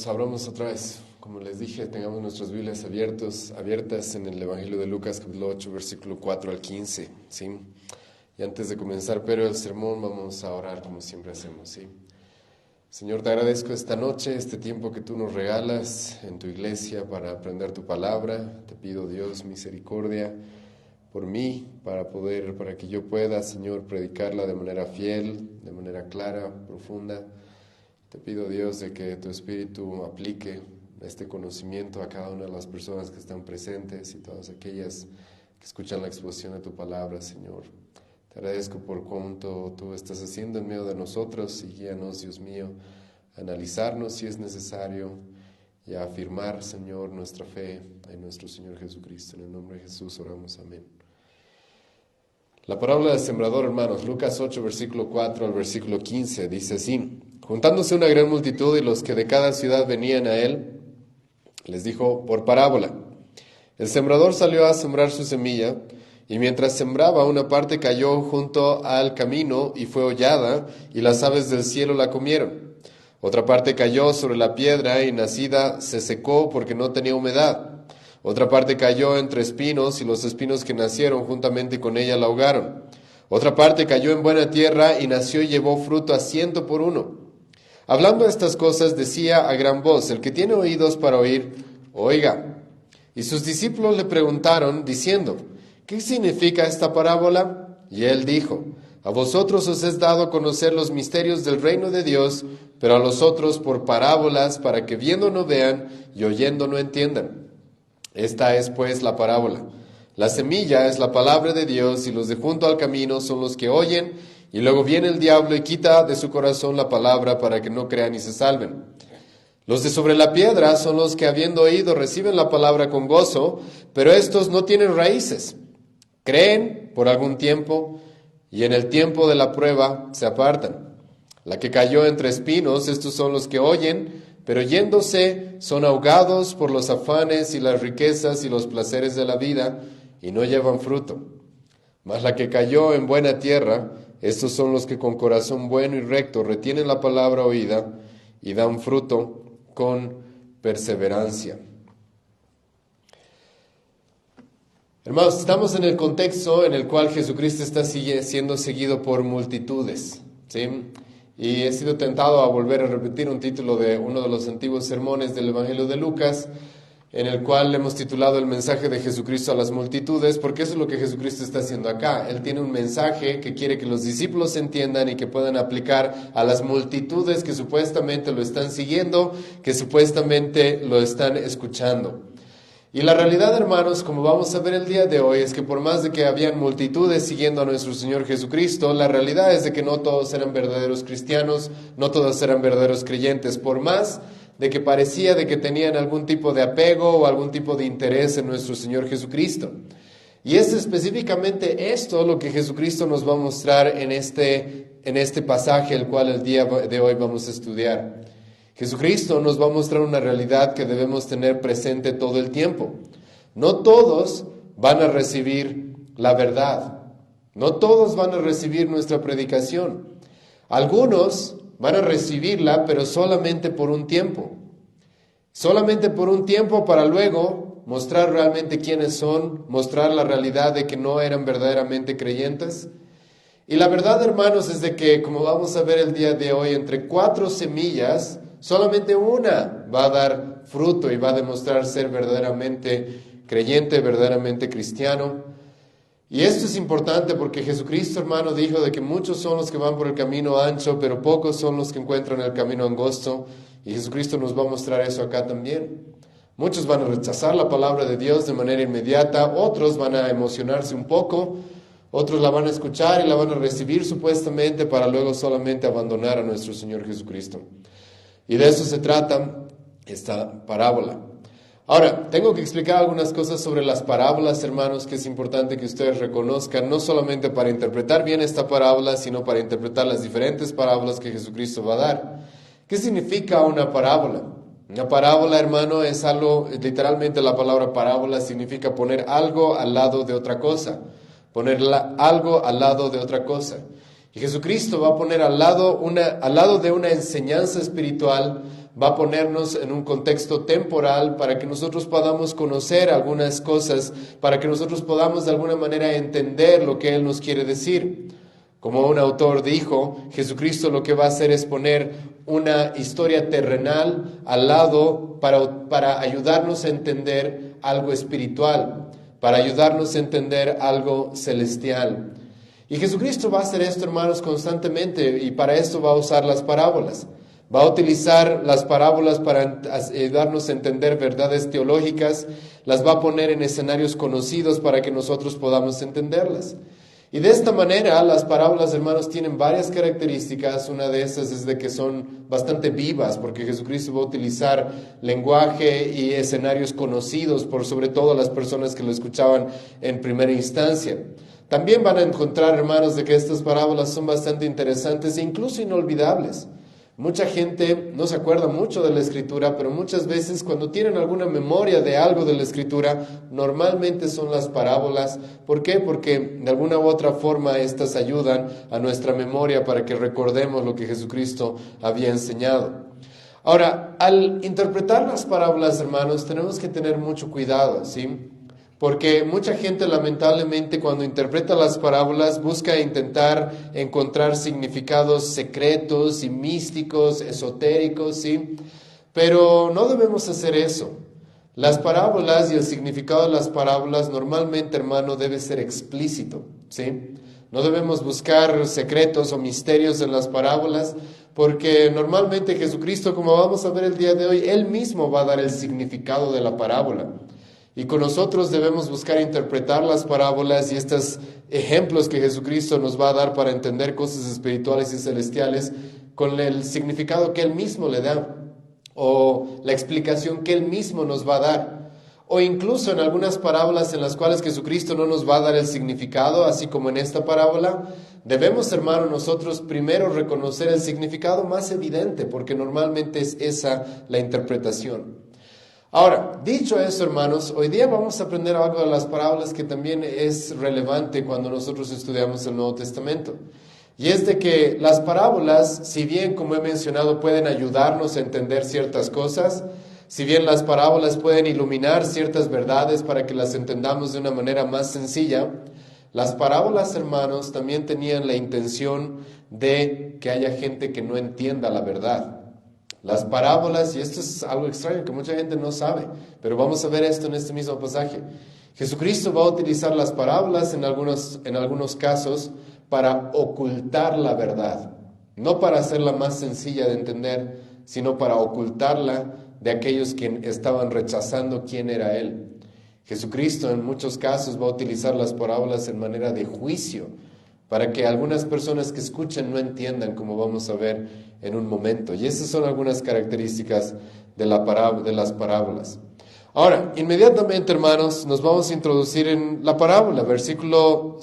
Abramos otra vez, como les dije, tengamos nuestras Biblias abiertas en el Evangelio de Lucas, capítulo 8, versículo 4 al 15, ¿sí? Y antes de comenzar, pero el sermón, vamos a orar como siempre hacemos, ¿sí? Señor, te agradezco esta noche, este tiempo que tú nos regalas en tu iglesia para aprender tu palabra. Te pido, Dios, misericordia por mí, para que yo pueda, Señor, predicarla de manera fiel, de manera clara, profunda. Te pido, Dios, de que tu Espíritu aplique este conocimiento a cada una de las personas que están presentes y todas aquellas que escuchan la exposición de tu palabra, Señor. Te agradezco por cuanto tú estás haciendo en medio de nosotros y guíanos, Dios mío, a analizarnos si es necesario y a afirmar, Señor, nuestra fe en nuestro Señor Jesucristo. En el nombre de Jesús oramos, amén. La parábola del sembrador, hermanos, Lucas 8, versículo 4 al versículo 15, dice así: Juntándose una gran multitud y los que de cada ciudad venían a él, les dijo por parábola: El sembrador salió a sembrar su semilla, y mientras sembraba, una parte cayó junto al camino y fue hollada, y las aves del cielo la comieron. Otra parte cayó sobre la piedra y nacida se secó porque no tenía humedad. Otra parte cayó entre espinos, y los espinos que nacieron juntamente con ella la ahogaron. Otra parte cayó en buena tierra y nació y llevó fruto a 100 por uno. Hablando estas cosas, decía a gran voz: El que tiene oídos para oír, oiga. Y sus discípulos le preguntaron, diciendo: ¿Qué significa esta parábola? Y él dijo: A vosotros os es dado conocer los misterios del reino de Dios, pero a los otros por parábolas, para que viendo no vean y oyendo no entiendan. Esta es pues la parábola. La semilla es la palabra de Dios, y los de junto al camino son los que oyen, y luego viene el diablo y quita de su corazón la palabra para que no crean y se salven. Los de sobre la piedra son los que, habiendo oído, reciben la palabra con gozo, pero estos no tienen raíces. Creen por algún tiempo, y en el tiempo de la prueba se apartan. La que cayó entre espinos, estos son los que oyen, pero yéndose son ahogados por los afanes y las riquezas y los placeres de la vida, y no llevan fruto. Mas la que cayó en buena tierra, estos son los que con corazón bueno y recto retienen la palabra oída y dan fruto con perseverancia. Hermanos, estamos en el contexto en el cual Jesucristo está siendo seguido por multitudes, ¿sí? Y he sido tentado a volver a repetir un título de uno de los antiguos sermones del Evangelio de Lucas, en el cual hemos titulado el mensaje de Jesucristo a las multitudes, porque eso es lo que Jesucristo está haciendo acá. Él tiene un mensaje que quiere que los discípulos entiendan y que puedan aplicar a las multitudes que supuestamente lo están siguiendo, que supuestamente lo están escuchando. Y la realidad, hermanos, como vamos a ver el día de hoy, es que por más de que habían multitudes siguiendo a nuestro Señor Jesucristo, la realidad es de que no todos eran verdaderos cristianos, no todos eran verdaderos creyentes, por más de que parecía de que tenían algún tipo de apego o algún tipo de interés en nuestro Señor Jesucristo. Y es específicamente esto lo que Jesucristo nos va a mostrar en este pasaje, el cual el día de hoy vamos a estudiar. Jesucristo nos va a mostrar una realidad que debemos tener presente todo el tiempo. No todos van a recibir la verdad. No todos van a recibir nuestra predicación. Algunos van a recibirla, pero solamente por un tiempo. Solamente por un tiempo, para luego mostrar realmente quiénes son, mostrar la realidad de que no eran verdaderamente creyentes. Y la verdad, hermanos, es de que, como vamos a ver el día de hoy, entre 4 semillas, solamente una va a dar fruto y va a demostrar ser verdaderamente creyente, verdaderamente cristiano. Y esto es importante porque Jesucristo, hermano, dijo de que muchos son los que van por el camino ancho, pero pocos son los que encuentran el camino angosto. Y Jesucristo nos va a mostrar eso acá también. Muchos van a rechazar la palabra de Dios de manera inmediata, otros van a emocionarse un poco, otros la van a escuchar y la van a recibir supuestamente para luego solamente abandonar a nuestro Señor Jesucristo. Y de eso se trata esta parábola. Ahora, tengo que explicar algunas cosas sobre las parábolas, hermanos, que es importante que ustedes reconozcan, no solamente para interpretar bien esta parábola, sino para interpretar las diferentes parábolas que Jesucristo va a dar. ¿Qué significa una parábola? Una parábola, hermano, es algo, literalmente la palabra parábola significa poner algo al lado de otra cosa. Poner algo al lado de otra cosa. Y Jesucristo va a poner al lado de una enseñanza espiritual, va a ponernos en un contexto temporal para que nosotros podamos conocer algunas cosas, para que nosotros podamos de alguna manera entender lo que Él nos quiere decir. Como un autor dijo, Jesucristo lo que va a hacer es poner una historia terrenal al lado para ayudarnos a entender algo espiritual, para ayudarnos a entender algo celestial. Y Jesucristo va a hacer esto, hermanos, constantemente, y para esto va a usar las parábolas. Va a utilizar las parábolas para ayudarnos a entender verdades teológicas, las va a poner en escenarios conocidos para que nosotros podamos entenderlas. Y de esta manera, las parábolas, hermanos, tienen varias características. Una de esas es de que son bastante vivas, porque Jesucristo va a utilizar lenguaje y escenarios conocidos por sobre todo las personas que lo escuchaban en primera instancia. También van a encontrar, hermanos, de que estas parábolas son bastante interesantes e incluso inolvidables. Mucha gente no se acuerda mucho de la Escritura, pero muchas veces cuando tienen alguna memoria de algo de la Escritura, normalmente son las parábolas. ¿Por qué? Porque de alguna u otra forma estas ayudan a nuestra memoria para que recordemos lo que Jesucristo había enseñado. Ahora, al interpretar las parábolas, hermanos, tenemos que tener mucho cuidado, ¿sí? Porque mucha gente lamentablemente cuando interpreta las parábolas busca intentar encontrar significados secretos y místicos, esotéricos, ¿sí? Pero no debemos hacer eso. Las parábolas y el significado de las parábolas normalmente, hermano, debe ser explícito, ¿sí? No debemos buscar secretos o misterios en las parábolas, porque normalmente Jesucristo, como vamos a ver el día de hoy, Él mismo va a dar el significado de la parábola. Y con nosotros debemos buscar interpretar las parábolas y estos ejemplos que Jesucristo nos va a dar para entender cosas espirituales y celestiales con el significado que Él mismo le da, o la explicación que Él mismo nos va a dar. O incluso en algunas parábolas en las cuales Jesucristo no nos va a dar el significado, así como en esta parábola, debemos, hermano, nosotros primero reconocer el significado más evidente, porque normalmente es esa la interpretación. Ahora, dicho eso, hermanos, hoy día vamos a aprender algo de las parábolas que también es relevante cuando nosotros estudiamos el Nuevo Testamento. Y es de que las parábolas, si bien, como he mencionado, pueden ayudarnos a entender ciertas cosas, si bien las parábolas pueden iluminar ciertas verdades para que las entendamos de una manera más sencilla, las parábolas, hermanos, también tenían la intención de que haya gente que no entienda la verdad. Las parábolas, y esto es algo extraño que mucha gente no sabe, pero vamos a ver esto en este mismo pasaje. Jesucristo va a utilizar las parábolas en algunos casos para ocultar la verdad, no para hacerla más sencilla de entender, sino para ocultarla de aquellos que estaban rechazando quién era Él. Jesucristo en muchos casos va a utilizar las parábolas en manera de juicio, para que algunas personas que escuchen no entiendan, como vamos a ver en un momento. Y esas son algunas características de las parábolas. Ahora, inmediatamente, hermanos, nos vamos a introducir en la parábola. Versículo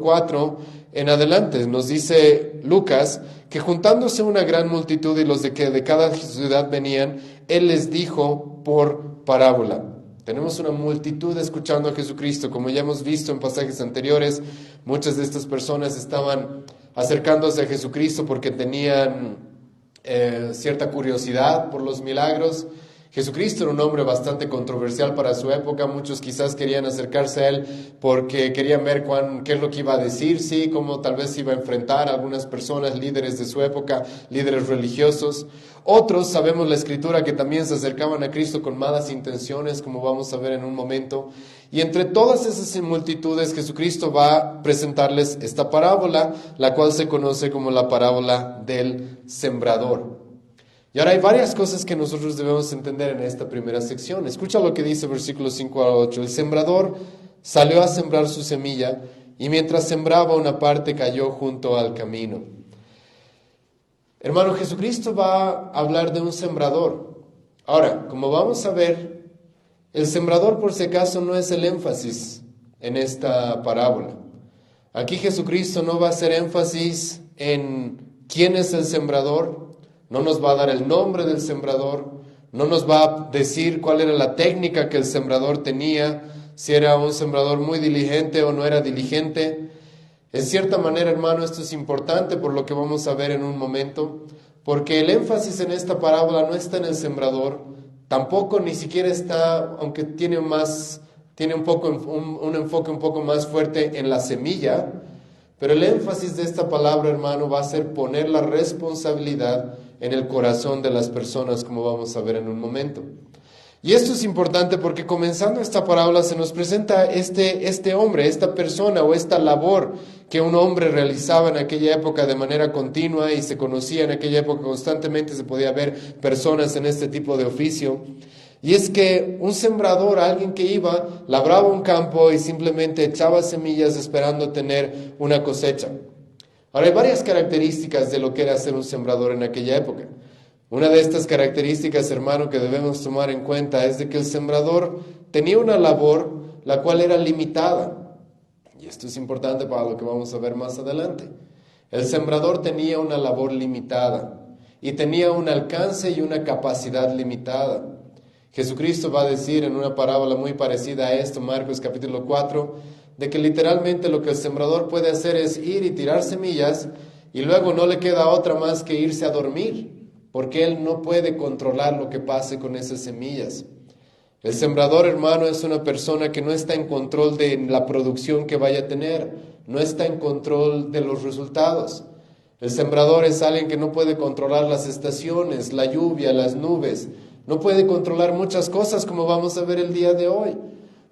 4 en adelante nos dice Lucas que juntándose una gran multitud y los que de cada ciudad venían, Él les dijo por parábola. Tenemos una multitud escuchando a Jesucristo, como ya hemos visto en pasajes anteriores. Muchas de estas personas estaban acercándose a Jesucristo porque tenían cierta curiosidad por los milagros. Jesucristo era un hombre bastante controversial para su época. Muchos quizás querían acercarse a Él porque querían ver qué es lo que iba a decir, sí, cómo tal vez iba a enfrentar a algunas personas, líderes de su época, líderes religiosos. Otros, sabemos la Escritura, que también se acercaban a Cristo con malas intenciones, como vamos a ver en un momento. Y entre todas esas multitudes, Jesucristo va a presentarles esta parábola, la cual se conoce como la parábola del sembrador. Y ahora hay varias cosas que nosotros debemos entender en esta primera sección. Escucha lo que dice versículos 5 a 8. El sembrador salió a sembrar su semilla y mientras sembraba una parte cayó junto al camino. Hermano, Jesucristo va a hablar de un sembrador. Ahora, como vamos a ver, el sembrador por si acaso no es el énfasis en esta parábola. Aquí Jesucristo no va a hacer énfasis en quién es el sembrador. No nos va a dar el nombre del sembrador, no nos va a decir cuál era la técnica que el sembrador tenía, si era un sembrador muy diligente o no era diligente. En cierta manera, hermano, esto es importante por lo que vamos a ver en un momento, porque el énfasis en esta parábola no está en el sembrador, tampoco ni siquiera está, aunque tiene un enfoque un poco más fuerte en la semilla, pero el énfasis de esta palabra, hermano, va a ser poner la responsabilidad en el corazón de las personas, como vamos a ver en un momento. Y esto es importante porque comenzando esta parábola se nos presenta este hombre, esta persona o esta labor que un hombre realizaba en aquella época de manera continua y se conocía en aquella época constantemente, se podía ver personas en este tipo de oficio. Y es que un sembrador, alguien que iba, labraba un campo y simplemente echaba semillas esperando tener una cosecha. Ahora hay varias características de lo que era ser un sembrador en aquella época. Una de estas características, hermano, que debemos tomar en cuenta es de que el sembrador tenía una labor la cual era limitada. Y esto es importante para lo que vamos a ver más adelante. El sembrador tenía una labor limitada y tenía un alcance y una capacidad limitada. Jesucristo va a decir en una parábola muy parecida a esto, Marcos capítulo 4, de que literalmente lo que el sembrador puede hacer es ir y tirar semillas y luego no le queda otra más que irse a dormir, porque él no puede controlar lo que pase con esas semillas. El sembrador, hermano, es una persona que no está en control de la producción que vaya a tener, no está en control de los resultados. El sembrador es alguien que no puede controlar las estaciones, la lluvia, las nubes, no puede controlar muchas cosas como vamos a ver el día de hoy.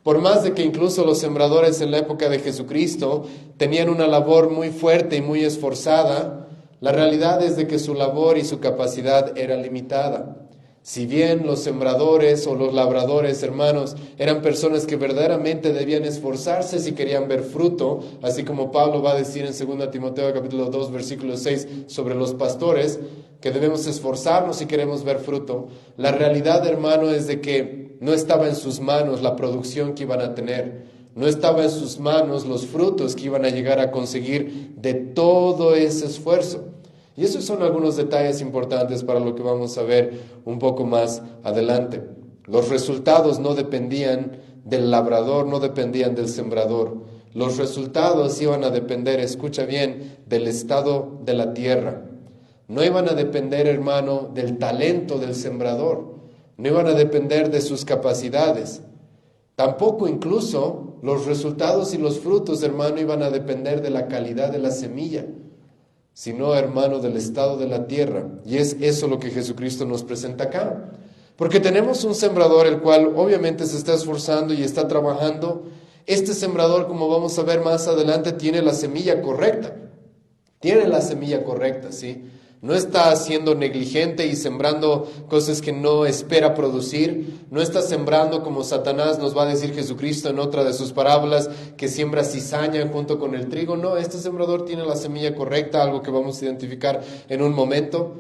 Por más de que incluso los sembradores en la época de Jesucristo tenían una labor muy fuerte y muy esforzada, la realidad es de que su labor y su capacidad era limitada. Si bien los sembradores o los labradores, hermanos, eran personas que verdaderamente debían esforzarse si querían ver fruto, así como Pablo va a decir en 2 Timoteo capítulo 2, versículo 6, sobre los pastores, que debemos esforzarnos si queremos ver fruto. La realidad, hermano, es de que no estaba en sus manos la producción que iban a tener. No estaba en sus manos los frutos que iban a llegar a conseguir de todo ese esfuerzo. Y esos son algunos detalles importantes para lo que vamos a ver un poco más adelante. Los resultados no dependían del labrador, no dependían del sembrador. Los resultados iban a depender, escucha bien, del estado de la tierra. No iban a depender, hermano, del talento del sembrador. No iban a depender de sus capacidades. Tampoco incluso los resultados y los frutos, hermano, iban a depender de la calidad de la semilla, sino, hermano, del estado de la tierra. Y es eso lo que Jesucristo nos presenta acá. Porque tenemos un sembrador el cual obviamente se está esforzando y está trabajando. Este sembrador, como vamos a ver más adelante, tiene la semilla correcta. Tiene la semilla correcta, ¿sí? No está siendo negligente y sembrando cosas que no espera producir. No está sembrando como Satanás, nos va a decir Jesucristo en otra de sus parábolas, que siembra cizaña junto con el trigo. No, este sembrador tiene la semilla correcta, algo que vamos a identificar en un momento.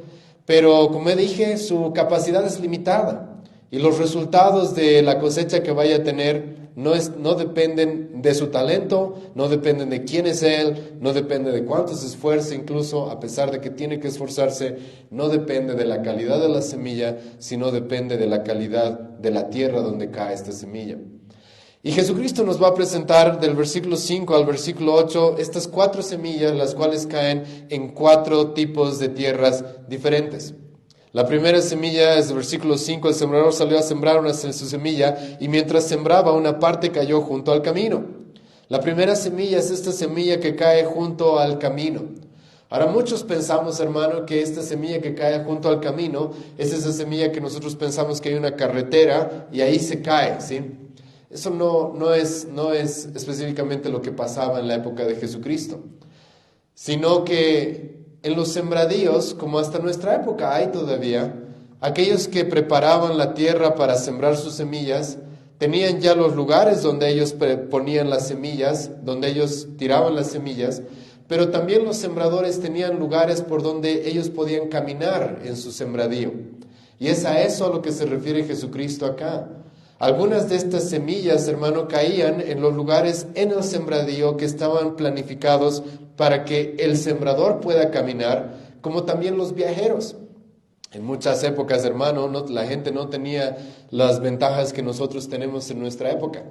Pero como dije, su capacidad es limitada. Y los resultados de la cosecha que vaya a tener no dependen de su talento, no dependen de quién es él, no depende de cuánto se esfuerce, incluso a pesar de que tiene que esforzarse, no depende de la calidad de la semilla, sino depende de la calidad de la tierra donde cae esta semilla. Y Jesucristo nos va a presentar del versículo 5 al versículo 8 estas 4 semillas, las cuales caen en 4 tipos de tierras diferentes. La primera semilla es el versículo 5, el sembrador salió a sembrar su semilla y mientras sembraba una parte cayó junto al camino. La primera semilla es esta semilla que cae junto al camino. Ahora muchos pensamos, hermano, que esta semilla que cae junto al camino es esa semilla que nosotros pensamos que hay una carretera y ahí se cae, ¿sí? Eso no es específicamente lo que pasaba en la época de Jesucristo, sino que en los sembradíos, como hasta nuestra época hay todavía, aquellos que preparaban la tierra para sembrar sus semillas, tenían ya los lugares donde ellos ponían las semillas, donde ellos tiraban las semillas, pero también los sembradores tenían lugares por donde ellos podían caminar en su sembradío. Y es a eso a lo que se refiere Jesucristo acá. Algunas de estas semillas, hermano, caían en los lugares en el sembradío que estaban planificados para que el sembrador pueda caminar, como también los viajeros. En muchas épocas, hermano, la gente no tenía las ventajas que nosotros tenemos en nuestra época,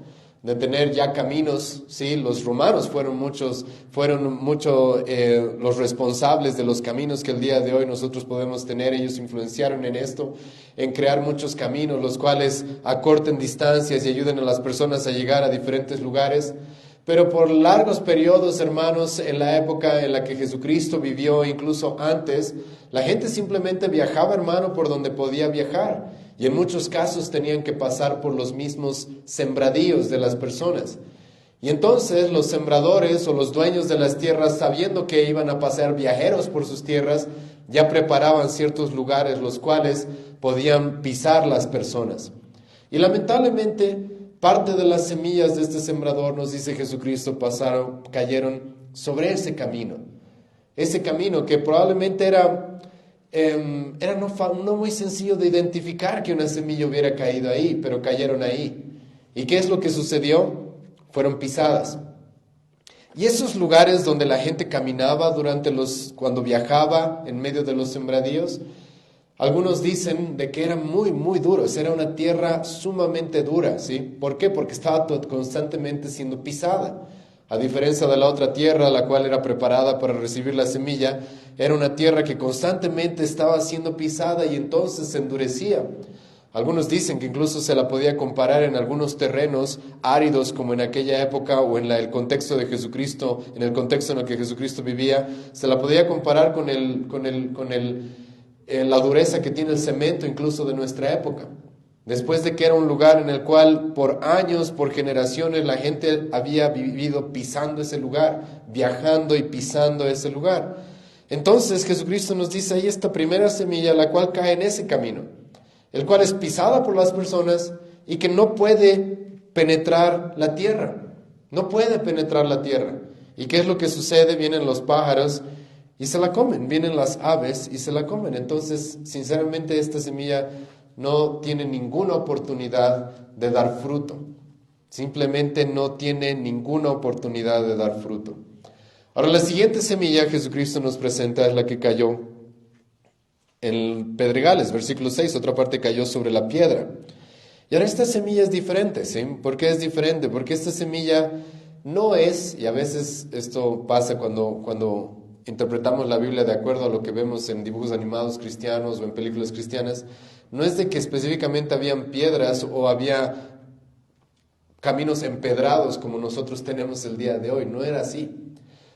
de tener ya caminos, ¿sí? Los romanos fueron mucho los responsables de los caminos que el día de hoy nosotros podemos tener. Ellos influenciaron en esto, en crear muchos caminos, los cuales acorten distancias y ayuden a las personas a llegar a diferentes lugares. Pero por largos periodos, hermanos, en la época en la que Jesucristo vivió, incluso antes, la gente simplemente viajaba, hermano, por donde podía viajar. Y en muchos casos tenían que pasar por los mismos sembradíos de las personas. Y entonces los sembradores o los dueños de las tierras, sabiendo que iban a pasar viajeros por sus tierras, ya preparaban ciertos lugares los cuales podían pisar las personas. Y lamentablemente, parte de las semillas de este sembrador, nos dice Jesucristo, cayeron sobre ese camino. Ese camino que probablemente era no muy sencillo de identificar que una semilla hubiera caído ahí, pero cayeron ahí. ¿Y qué es lo que sucedió? Fueron pisadas. Y esos lugares donde la gente caminaba cuando viajaba en medio de los sembradíos, algunos dicen de que eran muy, muy duros, era una tierra sumamente dura, ¿sí? ¿Por qué? Porque estaba constantemente siendo pisada. A diferencia de la otra tierra, la cual era preparada para recibir la semilla, era una tierra que constantemente estaba siendo pisada y entonces se endurecía. Algunos dicen que incluso se la podía comparar en algunos terrenos áridos como en aquella época o en el contexto de Jesucristo, en el contexto en el que Jesucristo vivía, se la podía comparar con la dureza que tiene el cemento incluso de nuestra época. Después de que era un lugar en el cual por años, por generaciones, la gente había vivido pisando ese lugar, viajando y pisando ese lugar. Entonces Jesucristo nos dice ahí esta primera semilla, la cual cae en ese camino, el cual es pisada por las personas y que no puede penetrar la tierra. No puede penetrar la tierra. ¿Y qué es lo que sucede? Vienen los pájaros y se la comen, vienen las aves y se la comen. Entonces, sinceramente, esta semilla no tiene ninguna oportunidad de dar fruto. Simplemente no tiene ninguna oportunidad de dar fruto. Ahora, la siguiente semilla Jesucristo nos presenta es la que cayó en pedregales, versículo 6, otra parte cayó sobre la piedra. Y ahora esta semilla es diferente, ¿sí? ¿Por qué es diferente? Porque esta semilla no es, y a veces esto pasa cuando interpretamos la Biblia de acuerdo a lo que vemos en dibujos animados cristianos o en películas cristianas, no es de que específicamente habían piedras o había caminos empedrados como nosotros tenemos el día de hoy, no era así.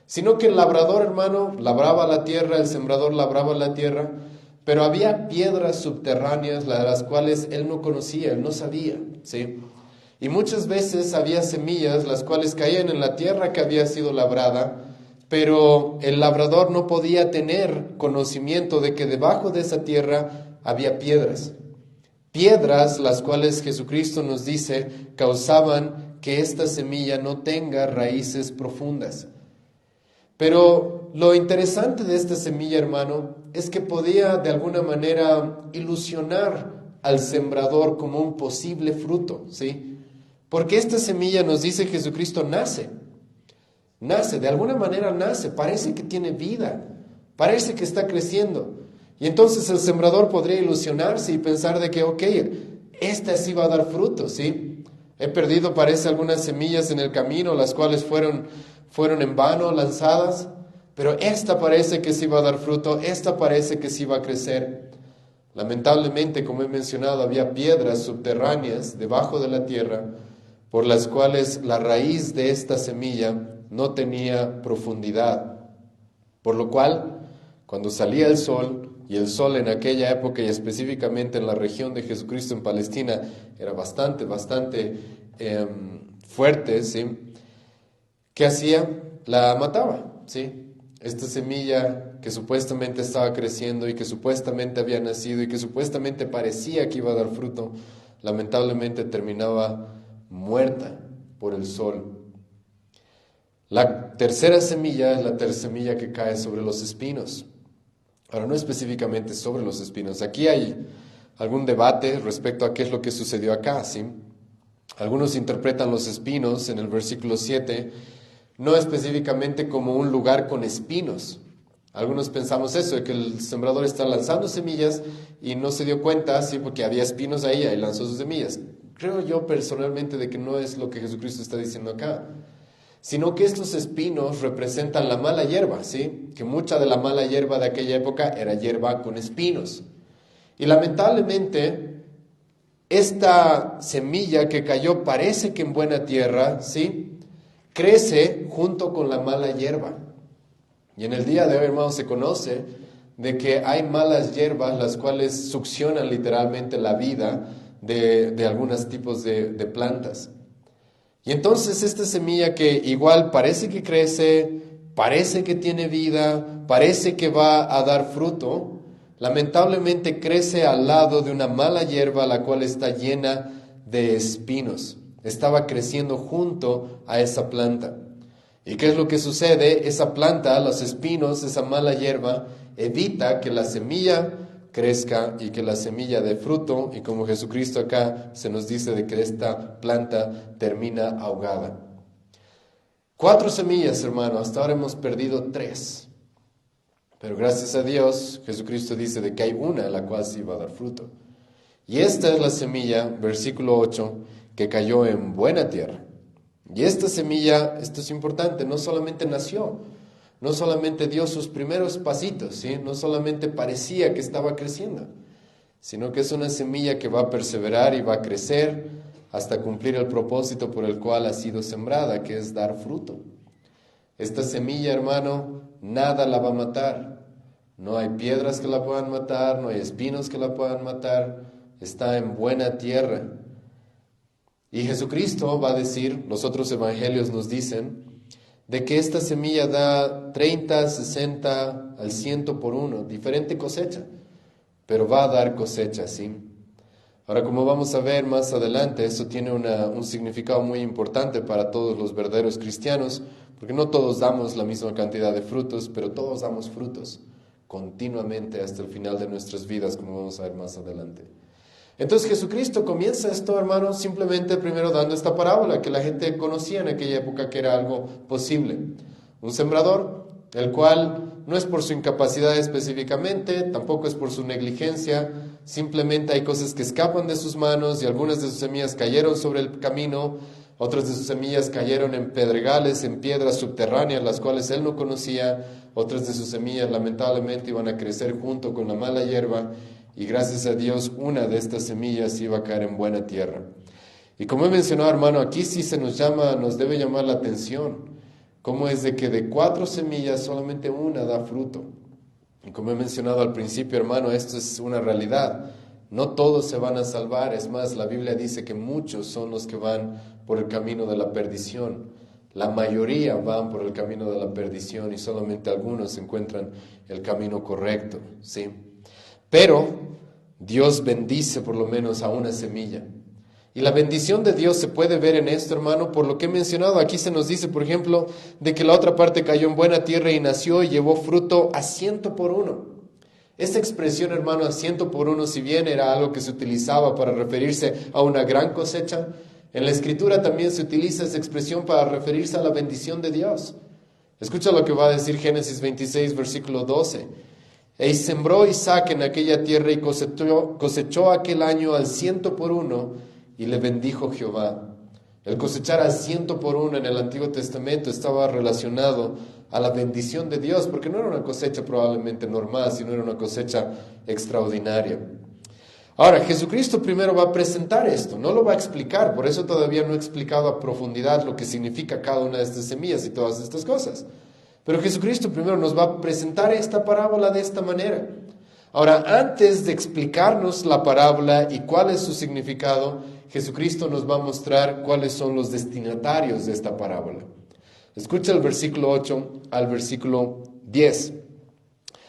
Sino que el labrador, hermano, labraba la tierra, el sembrador labraba la tierra, pero había piedras subterráneas, las cuales él no conocía, él no sabía, ¿sí? Y muchas veces había semillas, las cuales caían en la tierra que había sido labrada, pero el labrador no podía tener conocimiento de que debajo de esa tierra había piedras. Piedras las cuales Jesucristo nos dice causaban que esta semilla no tenga raíces profundas. Pero lo interesante de esta semilla, hermano, es que podía de alguna manera ilusionar al sembrador como un posible fruto, ¿sí? Porque esta semilla, nos dice Jesucristo, nace, de alguna manera nace, parece que tiene vida, parece que está creciendo. Y entonces el sembrador podría ilusionarse y pensar de que, ok, esta sí va a dar fruto, ¿sí? He perdido, parece, algunas semillas en el camino, las cuales fueron en vano lanzadas, pero esta parece que sí va a dar fruto, esta parece que sí va a crecer. Lamentablemente, como he mencionado, había piedras subterráneas debajo de la tierra, por las cuales la raíz de esta semilla no tenía profundidad. Por lo cual, cuando salía el sol, y el sol en aquella época y específicamente en la región de Jesucristo en Palestina era bastante fuerte, ¿sí? ¿Qué hacía? La mataba, ¿sí? Esta semilla que supuestamente estaba creciendo y que supuestamente había nacido y que supuestamente parecía que iba a dar fruto, lamentablemente terminaba muerta por el sol. La tercera semilla es la tercera semilla que cae sobre los espinos. Ahora, no específicamente sobre los espinos. Aquí hay algún debate respecto a qué es lo que sucedió acá, ¿sí? Algunos interpretan los espinos en el versículo 7, no específicamente como un lugar con espinos, Algunos pensamos eso, de que el sembrador está lanzando semillas y no se dio cuenta, sí, porque había espinos ahí lanzó sus semillas. Creo yo personalmente de que no es lo que Jesucristo está diciendo acá, sino que estos espinos representan la mala hierba, ¿sí? Que mucha de la mala hierba de aquella época era hierba con espinos. Y lamentablemente, esta semilla que cayó parece que en buena tierra, ¿sí? Crece junto con la mala hierba. Y en el día de hoy, hermanos, se conoce de que hay malas hierbas las cuales succionan literalmente la vida de algunos tipos de plantas. Y entonces esta semilla que igual parece que crece, parece que tiene vida, parece que va a dar fruto, lamentablemente crece al lado de una mala hierba la cual está llena de espinos. Estaba creciendo junto a esa planta. ¿Y qué es lo que sucede? Esa planta, los espinos, esa mala hierba, evita que la semilla crezca y que la semilla dé fruto, y como Jesucristo acá se nos dice de que esta planta termina ahogada. 4 semillas, hermano, hasta ahora hemos perdido 3. Pero gracias a Dios, Jesucristo dice de que hay una la cual sí va a dar fruto. Y esta es la semilla, versículo 8, que cayó en buena tierra. Y esta semilla, esto es importante, no solamente nació, no solamente dio sus primeros pasitos, ¿sí? No solamente parecía que estaba creciendo, sino que es una semilla que va a perseverar y va a crecer hasta cumplir el propósito por el cual ha sido sembrada, que es dar fruto. Esta semilla, hermano, nada la va a matar. No hay piedras que la puedan matar, no hay espinos que la puedan matar. Está en buena tierra. Y Jesucristo va a decir, los otros evangelios nos dicen, de que esta semilla da 30, 60, al 100 por uno, diferente cosecha, pero va a dar cosecha, ¿sí? Ahora, como vamos a ver más adelante, eso tiene un significado muy importante para todos los verdaderos cristianos, porque no todos damos la misma cantidad de frutos, pero todos damos frutos continuamente hasta el final de nuestras vidas, como vamos a ver más adelante. Entonces Jesucristo comienza esto, hermanos, simplemente primero dando esta parábola que la gente conocía en aquella época que era algo posible. Un sembrador, el cual no es por su incapacidad específicamente, tampoco es por su negligencia, simplemente hay cosas que escapan de sus manos y algunas de sus semillas cayeron sobre el camino, otras de sus semillas cayeron en pedregales, en piedras subterráneas, las cuales él no conocía, otras de sus semillas lamentablemente iban a crecer junto con la mala hierba. Y gracias a Dios, una de estas semillas iba a caer en buena tierra. Y como he mencionado, hermano, aquí sí nos debe llamar la atención, cómo es de que de 4 semillas solamente una da fruto. Y como he mencionado al principio, hermano, esto es una realidad. No todos se van a salvar, es más, la Biblia dice que muchos son los que van por el camino de la perdición. La mayoría van por el camino de la perdición y solamente algunos encuentran el camino correcto, ¿sí? Pero Dios bendice por lo menos a una semilla. Y la bendición de Dios se puede ver en esto, hermano, por lo que he mencionado. Aquí se nos dice, por ejemplo, de que la otra parte cayó en buena tierra y nació y llevó fruto a 100 por uno. Esta expresión, hermano, a 100 por uno, si bien era algo que se utilizaba para referirse a una gran cosecha, en la Escritura también se utiliza esa expresión para referirse a la bendición de Dios. Escucha lo que va a decir Génesis 26, versículo 12. Y sembró Isaac en aquella tierra y cosechó aquel año al 100 por uno y le bendijo Jehová. El cosechar al 100 por uno en el Antiguo Testamento estaba relacionado a la bendición de Dios, porque no era una cosecha probablemente normal, sino era una cosecha extraordinaria. Ahora, Jesucristo primero va a presentar esto, no lo va a explicar, por eso todavía no he explicado a profundidad lo que significa cada una de estas semillas y todas estas cosas. Pero Jesucristo primero nos va a presentar esta parábola de esta manera. Ahora, antes de explicarnos la parábola y cuál es su significado, Jesucristo nos va a mostrar cuáles son los destinatarios de esta parábola. Escucha el versículo 8 al versículo 10.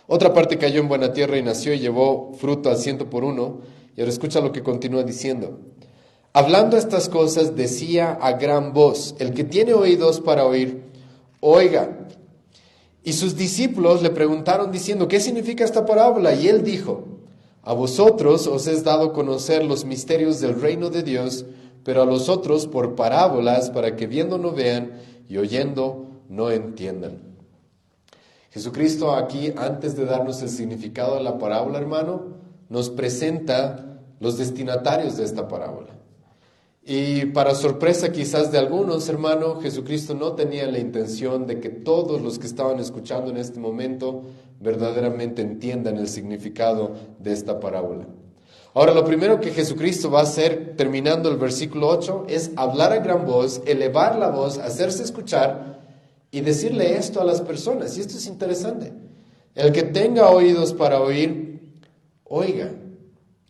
Otra parte cayó en buena tierra y nació y llevó fruto al 100 por uno. Y ahora escucha lo que continúa diciendo. Hablando estas cosas, decía a gran voz, el que tiene oídos para oír, oiga. Y sus discípulos le preguntaron diciendo, ¿qué significa esta parábola? Y él dijo, a vosotros os es dado conocer los misterios del reino de Dios, pero a los otros por parábolas, para que viendo no vean y oyendo no entiendan. Jesucristo aquí, antes de darnos el significado de la parábola, hermano, nos presenta los destinatarios de esta parábola. Y para sorpresa quizás de algunos, hermano, Jesucristo no tenía la intención de que todos los que estaban escuchando en este momento verdaderamente entiendan el significado de esta parábola. Ahora, lo primero que Jesucristo va a hacer, terminando el versículo 8, es hablar a gran voz, elevar la voz, hacerse escuchar y decirle esto a las personas. Y esto es interesante. El que tenga oídos para oír, oiga.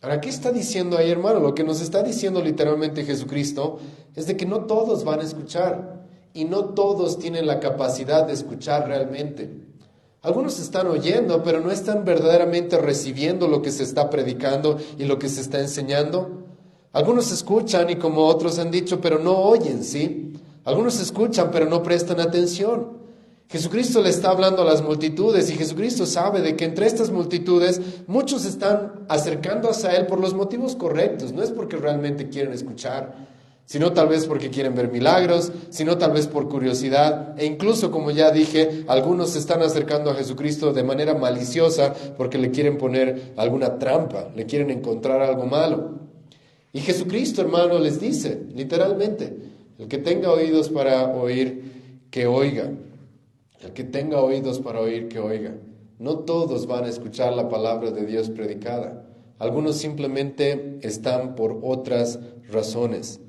Ahora, ¿qué está diciendo ahí, hermano? Lo que nos está diciendo literalmente Jesucristo es de que no todos van a escuchar y no todos tienen la capacidad de escuchar realmente. Algunos están oyendo, pero no están verdaderamente recibiendo lo que se está predicando y lo que se está enseñando. Algunos escuchan y como otros han dicho, pero no oyen, ¿sí? Algunos escuchan, pero no prestan atención. Jesucristo le está hablando a las multitudes y Jesucristo sabe de que entre estas multitudes muchos están acercando hacia Él por los motivos correctos. No es porque realmente quieren escuchar, sino tal vez porque quieren ver milagros, sino tal vez por curiosidad. E incluso, como ya dije, algunos se están acercando a Jesucristo de manera maliciosa porque le quieren poner alguna trampa, le quieren encontrar algo malo. Y Jesucristo, hermano, les dice, literalmente, el que tenga oídos para oír, que oiga. El que tenga oídos para oír, que oiga. No todos van a escuchar la palabra de Dios predicada. Algunos simplemente están por otras razones.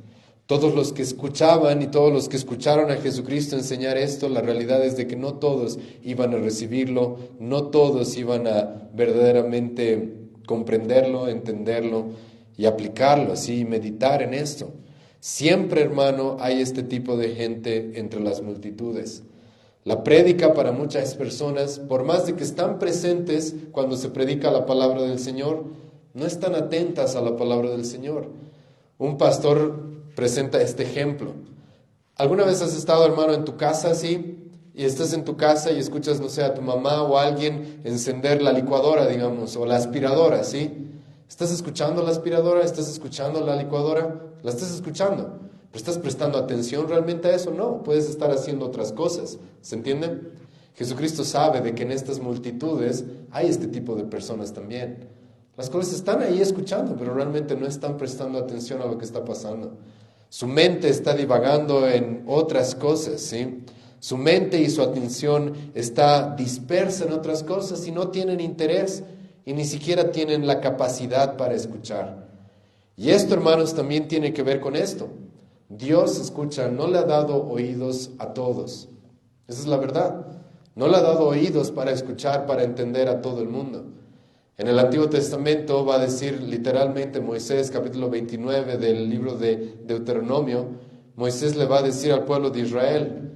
Todos los que escuchaban y todos los que escucharon a Jesucristo enseñar esto, la realidad es de que no todos iban a recibirlo, no todos iban a verdaderamente comprenderlo, entenderlo y aplicarlo, así, meditar en esto. Siempre, hermano, hay este tipo de gente entre las multitudes. La prédica para muchas personas, por más de que están presentes cuando se predica la palabra del Señor, no están atentas a la palabra del Señor. Un pastor presenta este ejemplo. ¿Alguna vez has estado, hermano, en tu casa así? Y estás en tu casa y escuchas, no sé, a tu mamá o a alguien encender la licuadora, digamos, o la aspiradora, ¿sí? ¿Estás escuchando la aspiradora? ¿Estás escuchando la licuadora? La estás escuchando. ¿Pero estás prestando atención realmente a eso? No, puedes estar haciendo otras cosas. ¿Se entiende? Jesucristo sabe de que en estas multitudes hay este tipo de personas también. Las cuales están ahí escuchando, pero realmente no están prestando atención a lo que está pasando. Su mente está divagando en otras cosas, ¿sí? Su mente y su atención está dispersa en otras cosas y no tienen interés y ni siquiera tienen la capacidad para escuchar. Y esto, hermanos, también tiene que ver con esto. Dios, escucha, no le ha dado oídos a todos. Esa es la verdad. No le ha dado oídos para escuchar, para entender a todo el mundo. En el Antiguo Testamento va a decir literalmente Moisés, capítulo 29 del libro de Deuteronomio, Moisés le va a decir al pueblo de Israel,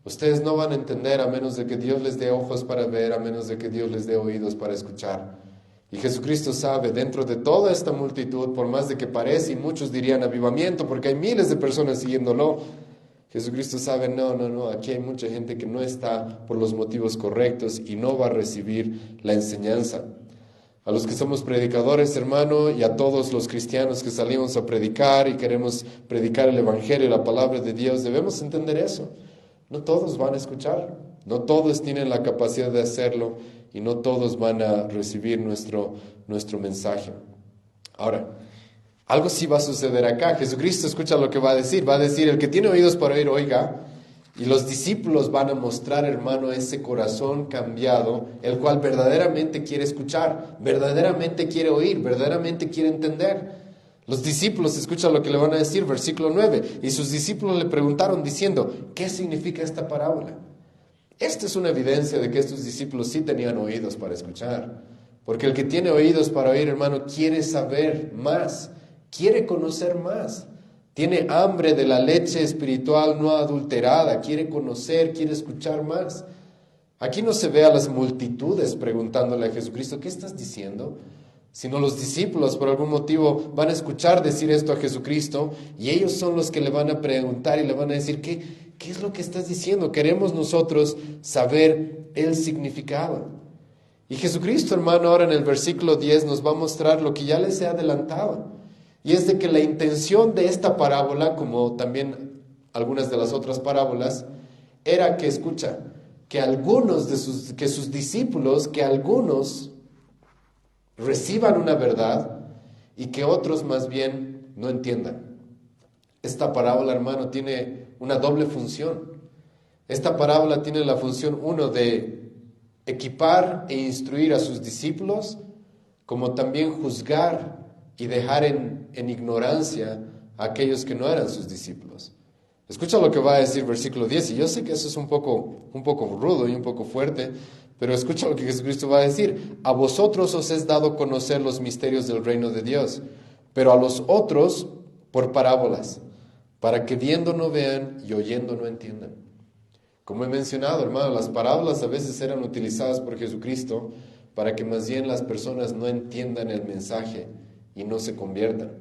ustedes no van a entender a menos de que Dios les dé ojos para ver, a menos de que Dios les dé oídos para escuchar. Y Jesucristo sabe, dentro de toda esta multitud, por más de que parece, y muchos dirían avivamiento, porque hay miles de personas siguiéndolo, Jesucristo sabe, no, aquí hay mucha gente que no está por los motivos correctos y no va a recibir la enseñanza. A los que somos predicadores, hermano, y a todos los cristianos que salimos a predicar y queremos predicar el Evangelio y la palabra de Dios, debemos entender eso. No todos van a escuchar, no todos tienen la capacidad de hacerlo y no todos van a recibir nuestro mensaje. Ahora, algo sí va a suceder acá. Jesucristo escucha lo que va a decir. Va a decir, el que tiene oídos para oír, oiga. Y los discípulos van a mostrar, hermano, ese corazón cambiado, el cual verdaderamente quiere escuchar, verdaderamente quiere oír, verdaderamente quiere entender. Los discípulos, escucha lo que le van a decir, versículo 9. Y sus discípulos le preguntaron diciendo, ¿qué significa esta parábola? Esta es una evidencia de que estos discípulos sí tenían oídos para escuchar. Porque el que tiene oídos para oír, hermano, quiere saber más, quiere conocer más. Tiene hambre de la leche espiritual no adulterada, quiere conocer, quiere escuchar más. Aquí no se ve a las multitudes preguntándole a Jesucristo, ¿qué estás diciendo? Sino los discípulos por algún motivo van a escuchar decir esto a Jesucristo y ellos son los que le van a preguntar y le van a decir, ¿qué es lo que estás diciendo? Queremos nosotros saber el significado. Y Jesucristo, hermano, ahora en el versículo 10 nos va a mostrar lo que ya les he adelantado. Y es de que la intención de esta parábola, como también algunas de las otras parábolas, era que que sus discípulos, que algunos reciban una verdad y que otros más bien no entiendan. Esta parábola, hermano, tiene una doble función. Esta parábola tiene la función, uno, de equipar e instruir a sus discípulos, como también juzgar y dejar en ignorancia a aquellos que no eran sus discípulos. Escucha lo que va a decir versículo 10, y yo sé que eso es un poco rudo y un poco fuerte, pero escucha lo que Jesucristo va a decir. A vosotros os es dado conocer los misterios del reino de Dios, pero a los otros por parábolas, para que viendo no vean y oyendo no entiendan. Como he mencionado, hermano, las parábolas a veces eran utilizadas por Jesucristo para que más bien las personas no entiendan el mensaje y no se conviertan,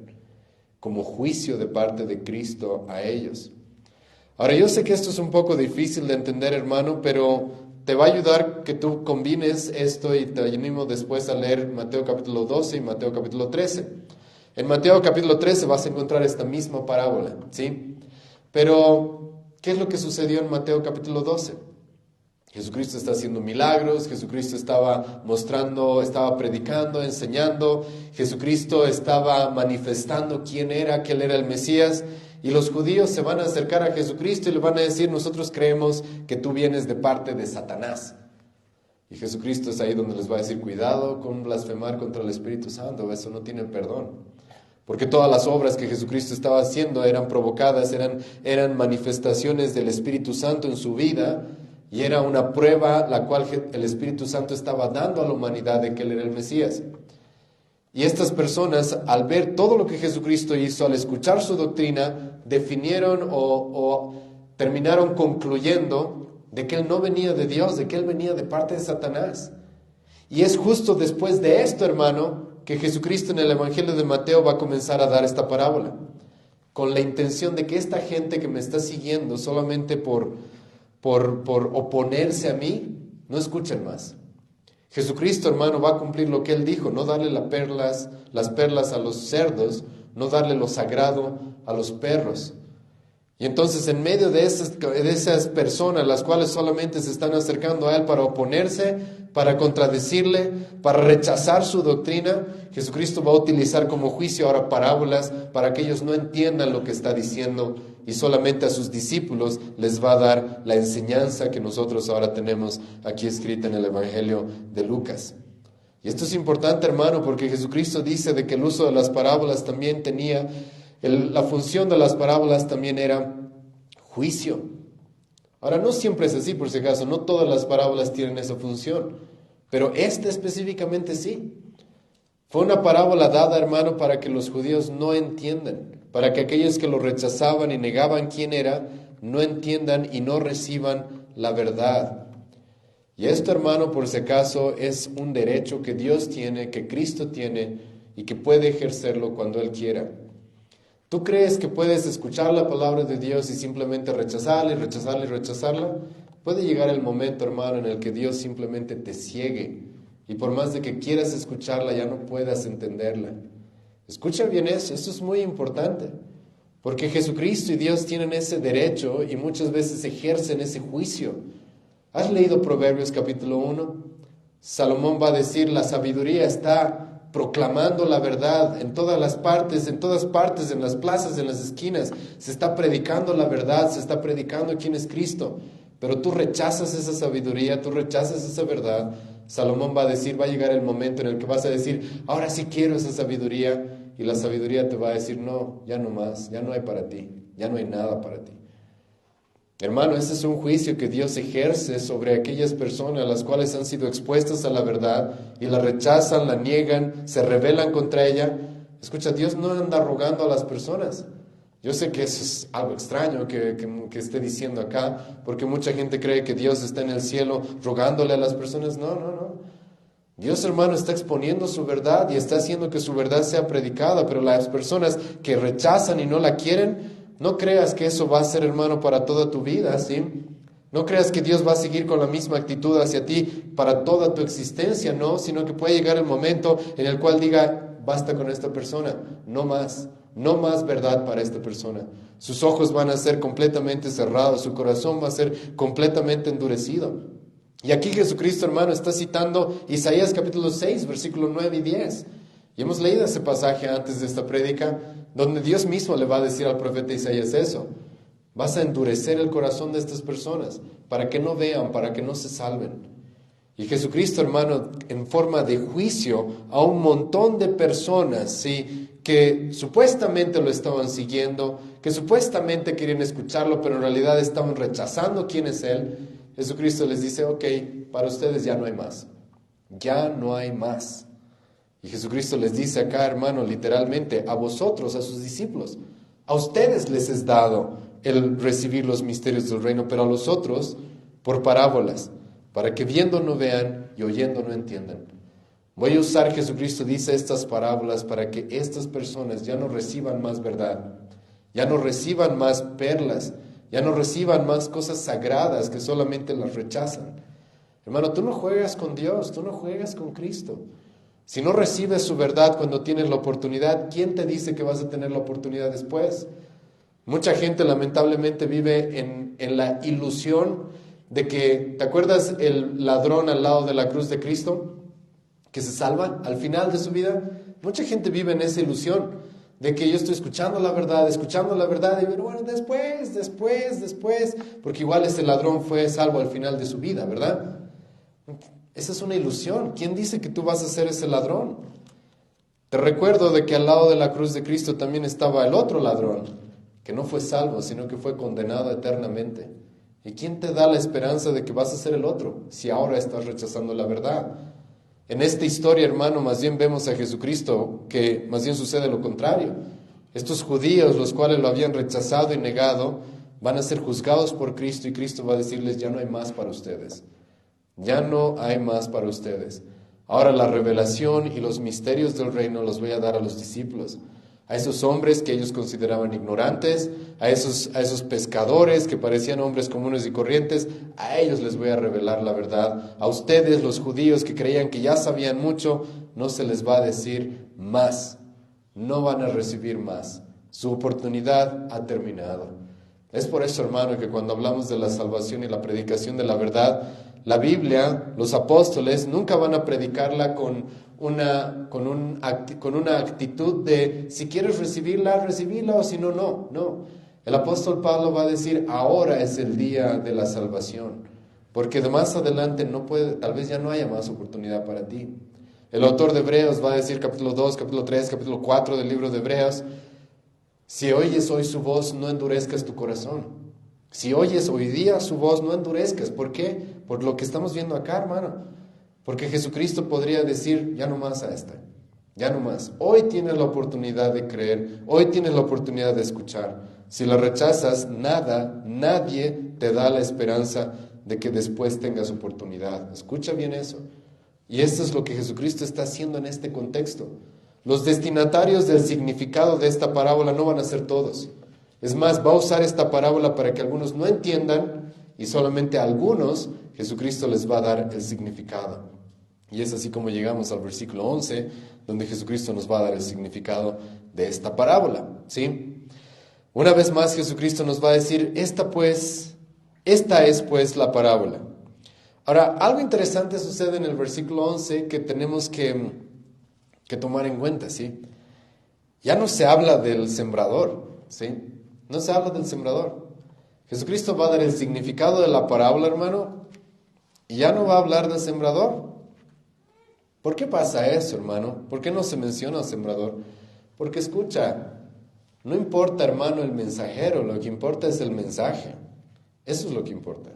como juicio de parte de Cristo a ellos. Ahora, yo sé que esto es un poco difícil de entender, hermano, pero te va a ayudar que tú combines esto y te animo después a leer Mateo capítulo 12 y Mateo capítulo 13. En Mateo capítulo 13 vas a encontrar esta misma parábola, ¿sí? Pero, ¿qué es lo que sucedió en Mateo capítulo 12? Jesucristo está haciendo milagros, Jesucristo estaba mostrando, estaba predicando, enseñando, Jesucristo estaba manifestando quién era, que Él era el Mesías. Y los judíos se van a acercar a Jesucristo y le van a decir, nosotros creemos que tú vienes de parte de Satanás. Y Jesucristo es ahí donde les va a decir, cuidado con blasfemar contra el Espíritu Santo, eso no tiene perdón. Porque todas las obras que Jesucristo estaba haciendo eran provocadas, eran manifestaciones del Espíritu Santo en su vida, y era una prueba la cual el Espíritu Santo estaba dando a la humanidad de que Él era el Mesías. Y estas personas, al ver todo lo que Jesucristo hizo, al escuchar su doctrina, definieron o terminaron concluyendo de que Él no venía de Dios, de que Él venía de parte de Satanás. Y es justo después de esto, hermano, que Jesucristo en el Evangelio de Mateo va a comenzar a dar esta parábola, con la intención de que esta gente que me está siguiendo solamente por oponerse a mí, no escuchen más. Jesucristo, hermano, va a cumplir lo que Él dijo, no darle las perlas a los cerdos, no darle lo sagrado a los perros. Y entonces en medio de esas personas, las cuales solamente se están acercando a Él para oponerse, para contradecirle, para rechazar su doctrina, Jesucristo va a utilizar como juicio ahora parábolas para que ellos no entiendan lo que está diciendo y solamente a sus discípulos les va a dar la enseñanza que nosotros ahora tenemos aquí escrita en el Evangelio de Lucas. Y esto es importante, hermano, porque Jesucristo dice de que el uso de las parábolas también tenía, la función de las parábolas también era juicio. Ahora, no siempre es así, por si acaso, no todas las parábolas tienen esa función, pero esta específicamente sí. Fue una parábola dada, hermano, para que los judíos no entiendan, para que aquellos que lo rechazaban y negaban quién era, no entiendan y no reciban la verdad. Y esto, hermano, por si acaso, es un derecho que Dios tiene, que Cristo tiene y que puede ejercerlo cuando Él quiera. ¿Tú crees que puedes escuchar la palabra de Dios y simplemente rechazarla y rechazarla y rechazarla? Puede llegar el momento, hermano, en el que Dios simplemente te ciegue y por más de que quieras escucharla ya no puedas entenderla. Escucha bien eso es muy importante, porque Jesucristo y Dios tienen ese derecho y muchas veces ejercen ese juicio. ¿Has leído Proverbios capítulo 1? Salomón va a decir, la sabiduría está proclamando la verdad en todas partes, en las plazas, en las esquinas. Se está predicando la verdad, se está predicando quién es Cristo. Pero tú rechazas esa sabiduría, tú rechazas esa verdad. Salomón va a decir, va a llegar el momento en el que vas a decir, ahora sí quiero esa sabiduría. Y la sabiduría te va a decir, no, ya no más, ya no hay para ti, ya no hay nada para ti. Hermano, ese es un juicio que Dios ejerce sobre aquellas personas las cuales han sido expuestas a la verdad y la rechazan, la niegan, se rebelan contra ella. Escucha, Dios no anda rogando a las personas. Yo sé que eso es algo extraño que esté diciendo acá, porque mucha gente cree que Dios está en el cielo rogándole a las personas. No. Dios, hermano, está exponiendo su verdad y está haciendo que su verdad sea predicada, pero las personas que rechazan y no la quieren, no creas que eso va a ser, hermano, para toda tu vida, ¿sí? No creas que Dios va a seguir con la misma actitud hacia ti para toda tu existencia, no, sino que puede llegar el momento en el cual diga, basta con esta persona, no más verdad para esta persona. Sus ojos van a ser completamente cerrados, su corazón va a ser completamente endurecido. Y aquí Jesucristo, hermano, está citando Isaías capítulo 6, versículo 9 y 10. Y hemos leído ese pasaje antes de esta prédica, donde Dios mismo le va a decir al profeta Isaías eso. Vas a endurecer el corazón de estas personas para que no vean, para que no se salven. Y Jesucristo, hermano, en forma de juicio a un montón de personas, ¿sí?, que supuestamente lo estaban siguiendo, que supuestamente querían escucharlo, pero en realidad estaban rechazando quién es Él. Jesucristo les dice, ok, para ustedes ya no hay más. Ya no hay más. Y Jesucristo les dice acá, hermano, literalmente, a vosotros, a sus discípulos, a ustedes les es dado el recibir los misterios del reino, pero a los otros por parábolas, para que viendo no vean y oyendo no entiendan. Voy a usar, Jesucristo dice, estas parábolas para que estas personas ya no reciban más verdad, ya no reciban más perlas, ya no reciban más cosas sagradas que solamente las rechazan. Hermano, tú no juegas con Dios, tú no juegas con Cristo. Si no recibes su verdad cuando tienes la oportunidad, ¿quién te dice que vas a tener la oportunidad después? Mucha gente lamentablemente vive en la ilusión de que, ¿te acuerdas el ladrón al lado de la cruz de Cristo? Que se salva al final de su vida. Mucha gente vive en esa ilusión de que yo estoy escuchando la verdad, y bueno, después, porque igual ese ladrón fue salvo al final de su vida, ¿verdad? Esa es una ilusión. ¿Quién dice que tú vas a ser ese ladrón? Te recuerdo de que al lado de la cruz de Cristo también estaba el otro ladrón, que no fue salvo, sino que fue condenado eternamente. ¿Y quién te da la esperanza de que vas a ser el otro, si ahora estás rechazando la verdad? En esta historia, hermano, más bien vemos a Jesucristo, que más bien sucede lo contrario. Estos judíos, los cuales lo habían rechazado y negado, van a ser juzgados por Cristo, y Cristo va a decirles, ya no hay más para ustedes. Ya no hay más para ustedes. Ahora la revelación y los misterios del reino los voy a dar a los discípulos. A esos hombres que ellos consideraban ignorantes, a esos pescadores que parecían hombres comunes y corrientes, a ellos les voy a revelar la verdad. A ustedes, los judíos que creían que ya sabían mucho, no se les va a decir más. No van a recibir más. Su oportunidad ha terminado. Es por eso, hermano, que cuando hablamos de la salvación y la predicación de la verdad, la Biblia, los apóstoles, nunca van a predicarla con una actitud de si quieres recibirla, o si no, no. No. El apóstol Pablo va a decir, ahora es el día de la salvación, porque de más adelante tal vez ya no haya más oportunidad para ti. El autor de Hebreos va a decir, capítulo 2, capítulo 3, capítulo 4 del libro de Hebreos, si oyes hoy su voz, no endurezcas tu corazón. Si oyes hoy día su voz, no endurezcas. ¿Por qué? Por lo que estamos viendo acá, hermano. Porque Jesucristo podría decir, ya no más a esta, ya no más. Hoy tienes la oportunidad de creer, hoy tienes la oportunidad de escuchar. Si la rechazas, nadie te da la esperanza de que después tengas oportunidad. Escucha bien eso. Y esto es lo que Jesucristo está haciendo en este contexto. Los destinatarios del significado de esta parábola no van a ser todos. Es más, va a usar esta parábola para que algunos no entiendan y solamente a algunos Jesucristo les va a dar el significado. Y es así como llegamos al versículo 11, donde Jesucristo nos va a dar el significado de esta parábola, ¿sí? Una vez más Jesucristo nos va a decir, esta es pues la parábola. Ahora, algo interesante sucede en el versículo 11 que tenemos que tomar en cuenta, ¿sí? Ya no se habla del sembrador, ¿sí? No se habla del sembrador. Jesucristo va a dar el significado de la parábola, hermano, y ya no va a hablar del sembrador. ¿Por qué pasa eso, hermano? ¿Por qué no se menciona al sembrador? Porque escucha, no importa, hermano, el mensajero, lo que importa es el mensaje. Eso es lo que importa.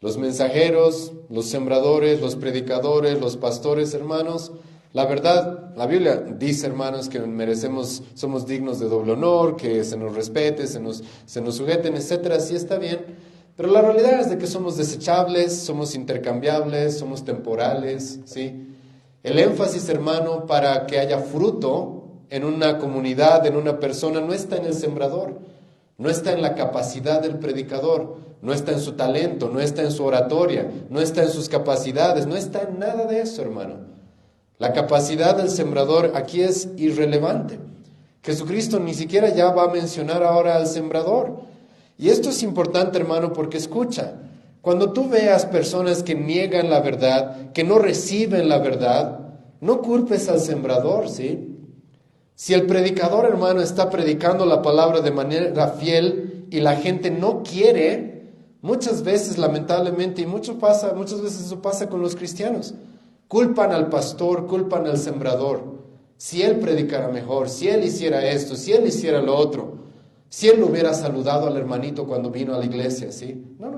Los mensajeros, los sembradores, los predicadores, los pastores, hermanos, la verdad, la Biblia dice, hermanos, que somos dignos de doble honor, que se nos respete, se nos sujeten, etcétera. Sí está bien, pero la realidad es de que somos desechables, somos intercambiables, somos temporales, ¿sí? El énfasis, hermano, para que haya fruto en una comunidad, en una persona, no está en el sembrador, no está en la capacidad del predicador, no está en su talento, no está en su oratoria, no está en sus capacidades, no está en nada de eso, hermano. La capacidad del sembrador aquí es irrelevante. Jesucristo ni siquiera ya va a mencionar ahora al sembrador. Y esto es importante, hermano, porque escucha, Cuando tú veas personas que niegan la verdad, que no reciben la verdad, no culpes al sembrador, ¿sí? Si el predicador, hermano, está predicando la palabra de manera fiel y la gente no quiere, muchas veces, lamentablemente, y muchas veces eso pasa con los cristianos, culpan al pastor, culpan al sembrador. Si él predicara mejor, si él hiciera esto, si él hiciera lo otro, si él hubiera saludado al hermanito cuando vino a la iglesia, ¿sí? No.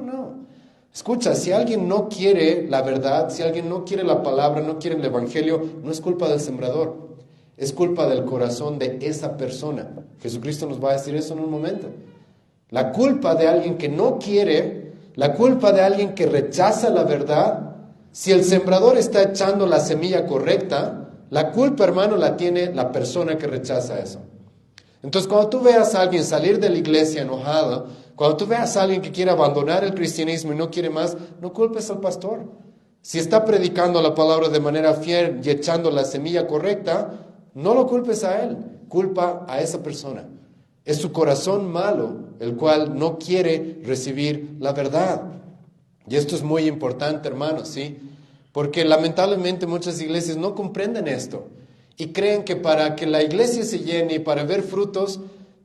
Escucha, si alguien no quiere la verdad, si alguien no quiere la palabra, no quiere el evangelio, no es culpa del sembrador, es culpa del corazón de esa persona. Jesucristo nos va a decir eso en un momento. La culpa de alguien que no quiere, la culpa de alguien que rechaza la verdad, si el sembrador está echando la semilla correcta, la culpa, hermano, la tiene la persona que rechaza eso. Entonces, cuando tú veas a alguien salir de la iglesia enojado, cuando tú veas a alguien que quiere abandonar el cristianismo y no quiere más, no culpes al pastor. Si está predicando la palabra de manera fiel y echando la semilla correcta, no lo culpes a él, culpa a esa persona. Es su corazón malo, el cual no quiere recibir la verdad. Y esto es muy importante, hermanos, ¿sí? Porque lamentablemente muchas iglesias no comprenden esto y creen que para que la iglesia se llene y para ver frutos,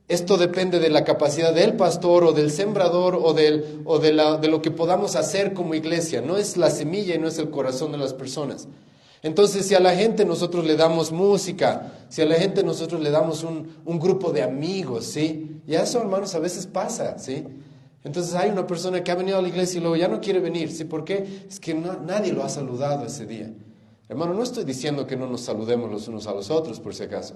esto depende de la capacidad del pastor o del sembrador o de lo que podamos hacer como iglesia. No es la semilla y no es el corazón de las personas. Entonces, si a la gente nosotros le damos música, si a la gente nosotros le damos un grupo de amigos, ¿sí? Y eso, hermanos, a veces pasa, ¿sí? Entonces hay una persona que ha venido a la iglesia y luego ya no quiere venir, ¿sí? ¿Por qué? Es que nadie lo ha saludado ese día. Hermano, no estoy diciendo que no nos saludemos los unos a los otros, por si acaso.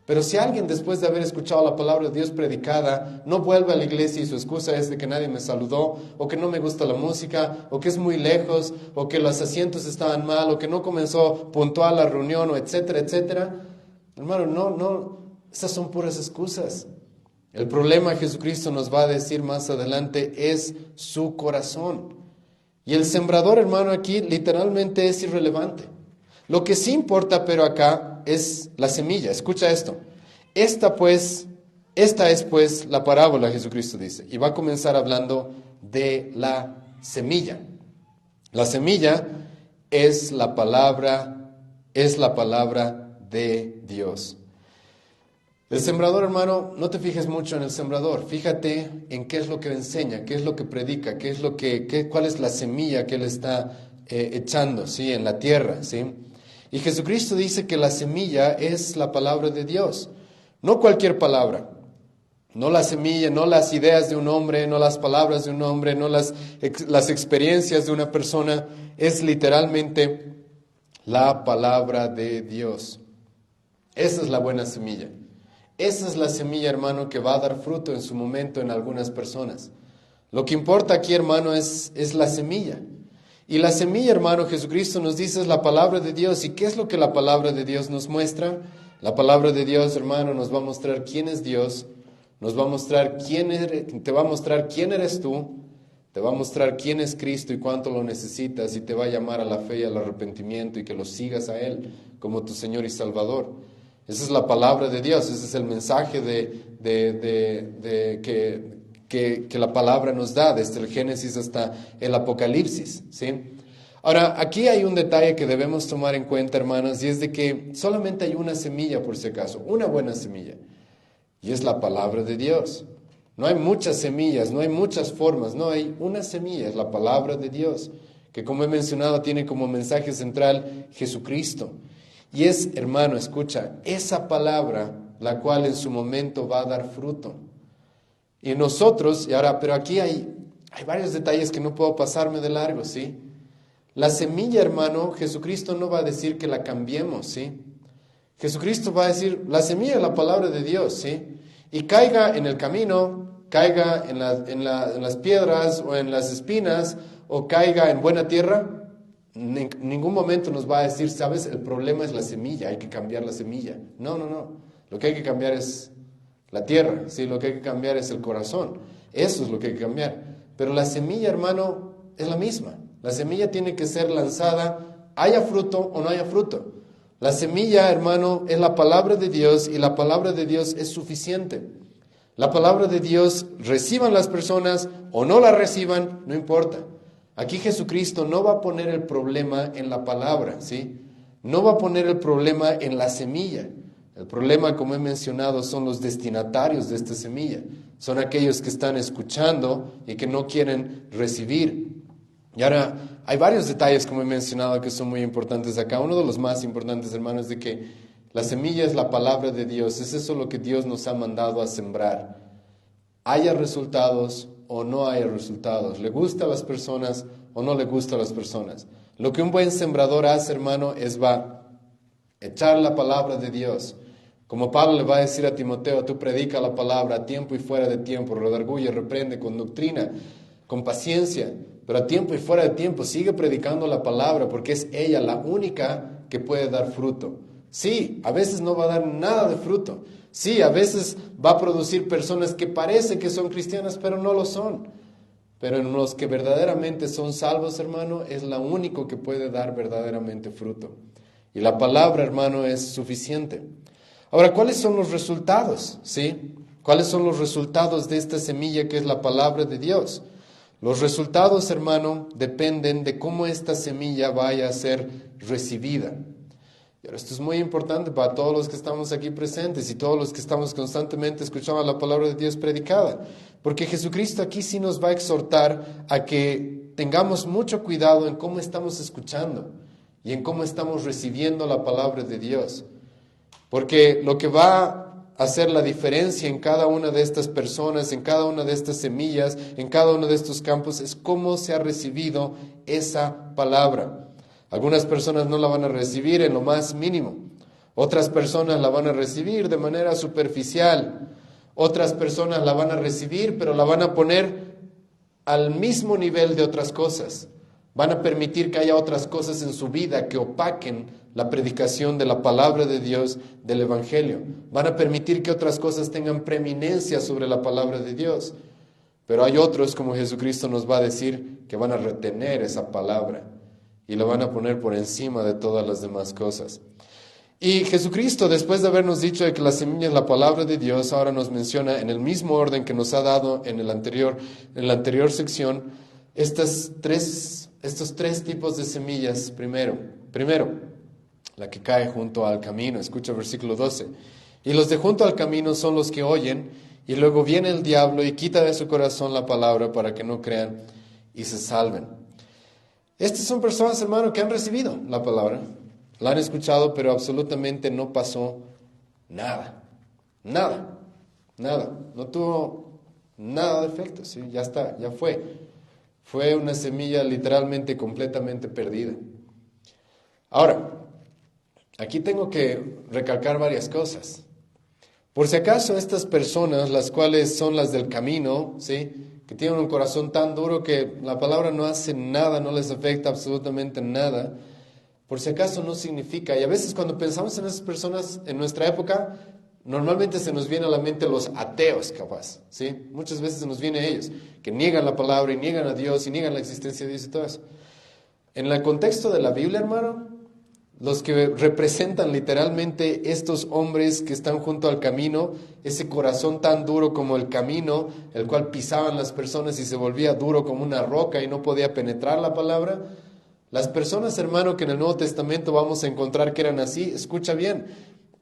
Pero si alguien después de haber escuchado la palabra de Dios predicada no vuelve a la iglesia y su excusa es de que nadie me saludó, o que no me gusta la música, o que es muy lejos, o que los asientos estaban mal, o que no comenzó puntual la reunión, o etcétera, etcétera, hermano, no, esas son puras excusas. El problema, Jesucristo nos va a decir más adelante, es su corazón. Y el sembrador, hermano, aquí literalmente es irrelevante. Lo que sí importa, pero acá, es la semilla. Escucha esto. Esta es pues la parábola, Jesucristo dice. Y va a comenzar hablando de la semilla. La semilla es la palabra de Dios. El sembrador, hermano, no te fijes mucho en el sembrador. Fíjate en qué es lo que enseña, qué es lo que predica, cuál es la semilla que él está echando, ¿sí? En la tierra, ¿sí? Y Jesucristo dice que la semilla es la palabra de Dios, no cualquier palabra, no la semilla, no las ideas de un hombre, no las palabras de un hombre, no las experiencias de una persona, es literalmente la palabra de Dios. Esa es la buena semilla. Esa es la semilla, hermano, que va a dar fruto en su momento en algunas personas. Lo que importa aquí, hermano, es la semilla. Y la semilla, hermano, Jesucristo nos dice es la palabra de Dios. ¿Y qué es lo que la palabra de Dios nos muestra? La palabra de Dios, hermano, nos va a mostrar quién es Dios, nos va a mostrar te va a mostrar quién eres tú, te va a mostrar quién es Cristo y cuánto lo necesitas, y te va a llamar a la fe y al arrepentimiento y que lo sigas a Él como tu Señor y Salvador. Esa es la palabra de Dios, ese es el mensaje que la palabra nos da, desde el Génesis hasta el Apocalipsis, ¿sí? Ahora, aquí hay un detalle que debemos tomar en cuenta, hermanos, y es de que solamente hay una semilla, por si acaso, una buena semilla, y es la palabra de Dios. No hay muchas semillas, no hay muchas formas, no hay una semilla, es la palabra de Dios, que como he mencionado tiene como mensaje central Jesucristo. Y es, hermano, escucha, esa palabra la cual en su momento va a dar fruto. Y nosotros, pero aquí hay varios detalles que no puedo pasarme de largo, ¿sí? La semilla, hermano, Jesucristo no va a decir que la cambiemos, ¿sí? Jesucristo va a decir, la semilla es la palabra de Dios, ¿sí? Y caiga en el camino, caiga en las piedras o en las espinas, o caiga en buena tierra, en ningún momento nos va a decir, ¿sabes? El problema es la semilla, hay que cambiar la semilla. No. Lo que hay que cambiar es la tierra, ¿sí? Lo que hay que cambiar es el corazón. Eso es lo que hay que cambiar. Pero la semilla, hermano, es la misma. La semilla tiene que ser lanzada, haya fruto o no haya fruto. La semilla, hermano, es la palabra de Dios y la palabra de Dios es suficiente. La palabra de Dios, reciban las personas o no la reciban, no importa. Aquí Jesucristo no va a poner el problema en la palabra, ¿sí? No va a poner el problema en la semilla. El problema, como he mencionado, son los destinatarios de esta semilla. Son aquellos que están escuchando y que no quieren recibir. Y ahora, hay varios detalles, como he mencionado, que son muy importantes acá. Uno de los más importantes, hermanos, es de que la semilla es la palabra de Dios. Es eso lo que Dios nos ha mandado a sembrar. Haya resultados o no haya resultados. ¿Le gusta a las personas o no le gusta a las personas? Lo que un buen sembrador hace, hermano, es va a echar la palabra de Dios. Como Pablo le va a decir a Timoteo, tú predica la palabra a tiempo y fuera de tiempo, redarguye, reprende con doctrina, con paciencia, pero a tiempo y fuera de tiempo sigue predicando la palabra porque es ella la única que puede dar fruto. Sí, a veces no va a dar nada de fruto. Sí, a veces va a producir personas que parece que son cristianas, pero no lo son. Pero en los que verdaderamente son salvos, hermano, es la única que puede dar verdaderamente fruto. Y la palabra, hermano, es suficiente. Ahora, ¿cuáles son los resultados? ¿Sí? ¿Cuáles son los resultados de esta semilla que es la palabra de Dios? Los resultados, hermano, dependen de cómo esta semilla vaya a ser recibida. Y ahora esto es muy importante para todos los que estamos aquí presentes y todos los que estamos constantemente escuchando la palabra de Dios predicada. Porque Jesucristo aquí sí nos va a exhortar a que tengamos mucho cuidado en cómo estamos escuchando y en cómo estamos recibiendo la palabra de Dios. Porque lo que va a hacer la diferencia en cada una de estas personas, en cada una de estas semillas, en cada uno de estos campos, es cómo se ha recibido esa palabra. Algunas personas no la van a recibir en lo más mínimo. Otras personas la van a recibir de manera superficial. Otras personas la van a recibir, pero la van a poner al mismo nivel de otras cosas. Van a permitir que haya otras cosas en su vida que opaquen la predicación de la palabra de Dios, del Evangelio. Van a permitir que otras cosas tengan preeminencia sobre la palabra de Dios. Pero hay otros, como Jesucristo nos va a decir, que van a retener esa palabra y la van a poner por encima de todas las demás cosas. Y Jesucristo, después de habernos dicho de que la semilla es la palabra de Dios, ahora nos menciona en el mismo orden que nos ha dado en la anterior sección, estos tres tipos de semillas. Primero, la que cae junto al camino. Escucha el versículo 12. Y los de junto al camino son los que oyen, y luego viene el diablo y quita de su corazón la palabra para que no crean y se salven. Estas son personas, hermano, que han recibido la palabra, la han escuchado, pero absolutamente no pasó nada. No tuvo nada de efecto, ¿sí? Ya está, ya fue. Fue una semilla literalmente completamente perdida. Ahora, aquí tengo que recalcar varias cosas. Por si acaso estas personas, las cuales son las del camino, ¿sí?, que tienen un corazón tan duro que la palabra no hace nada, no les afecta absolutamente nada, por si acaso no significa, y a veces cuando pensamos en esas personas en nuestra época, normalmente se nos viene a la mente los ateos, capaz, ¿sí? Muchas veces se nos viene a ellos, que niegan la palabra y niegan a Dios y niegan la existencia de Dios y todo eso. En el contexto de la Biblia, hermano, los que representan literalmente estos hombres que están junto al camino, ese corazón tan duro como el camino, el cual pisaban las personas y se volvía duro como una roca y no podía penetrar la palabra. Las personas, hermano, que en el Nuevo Testamento vamos a encontrar que eran así, escucha bien,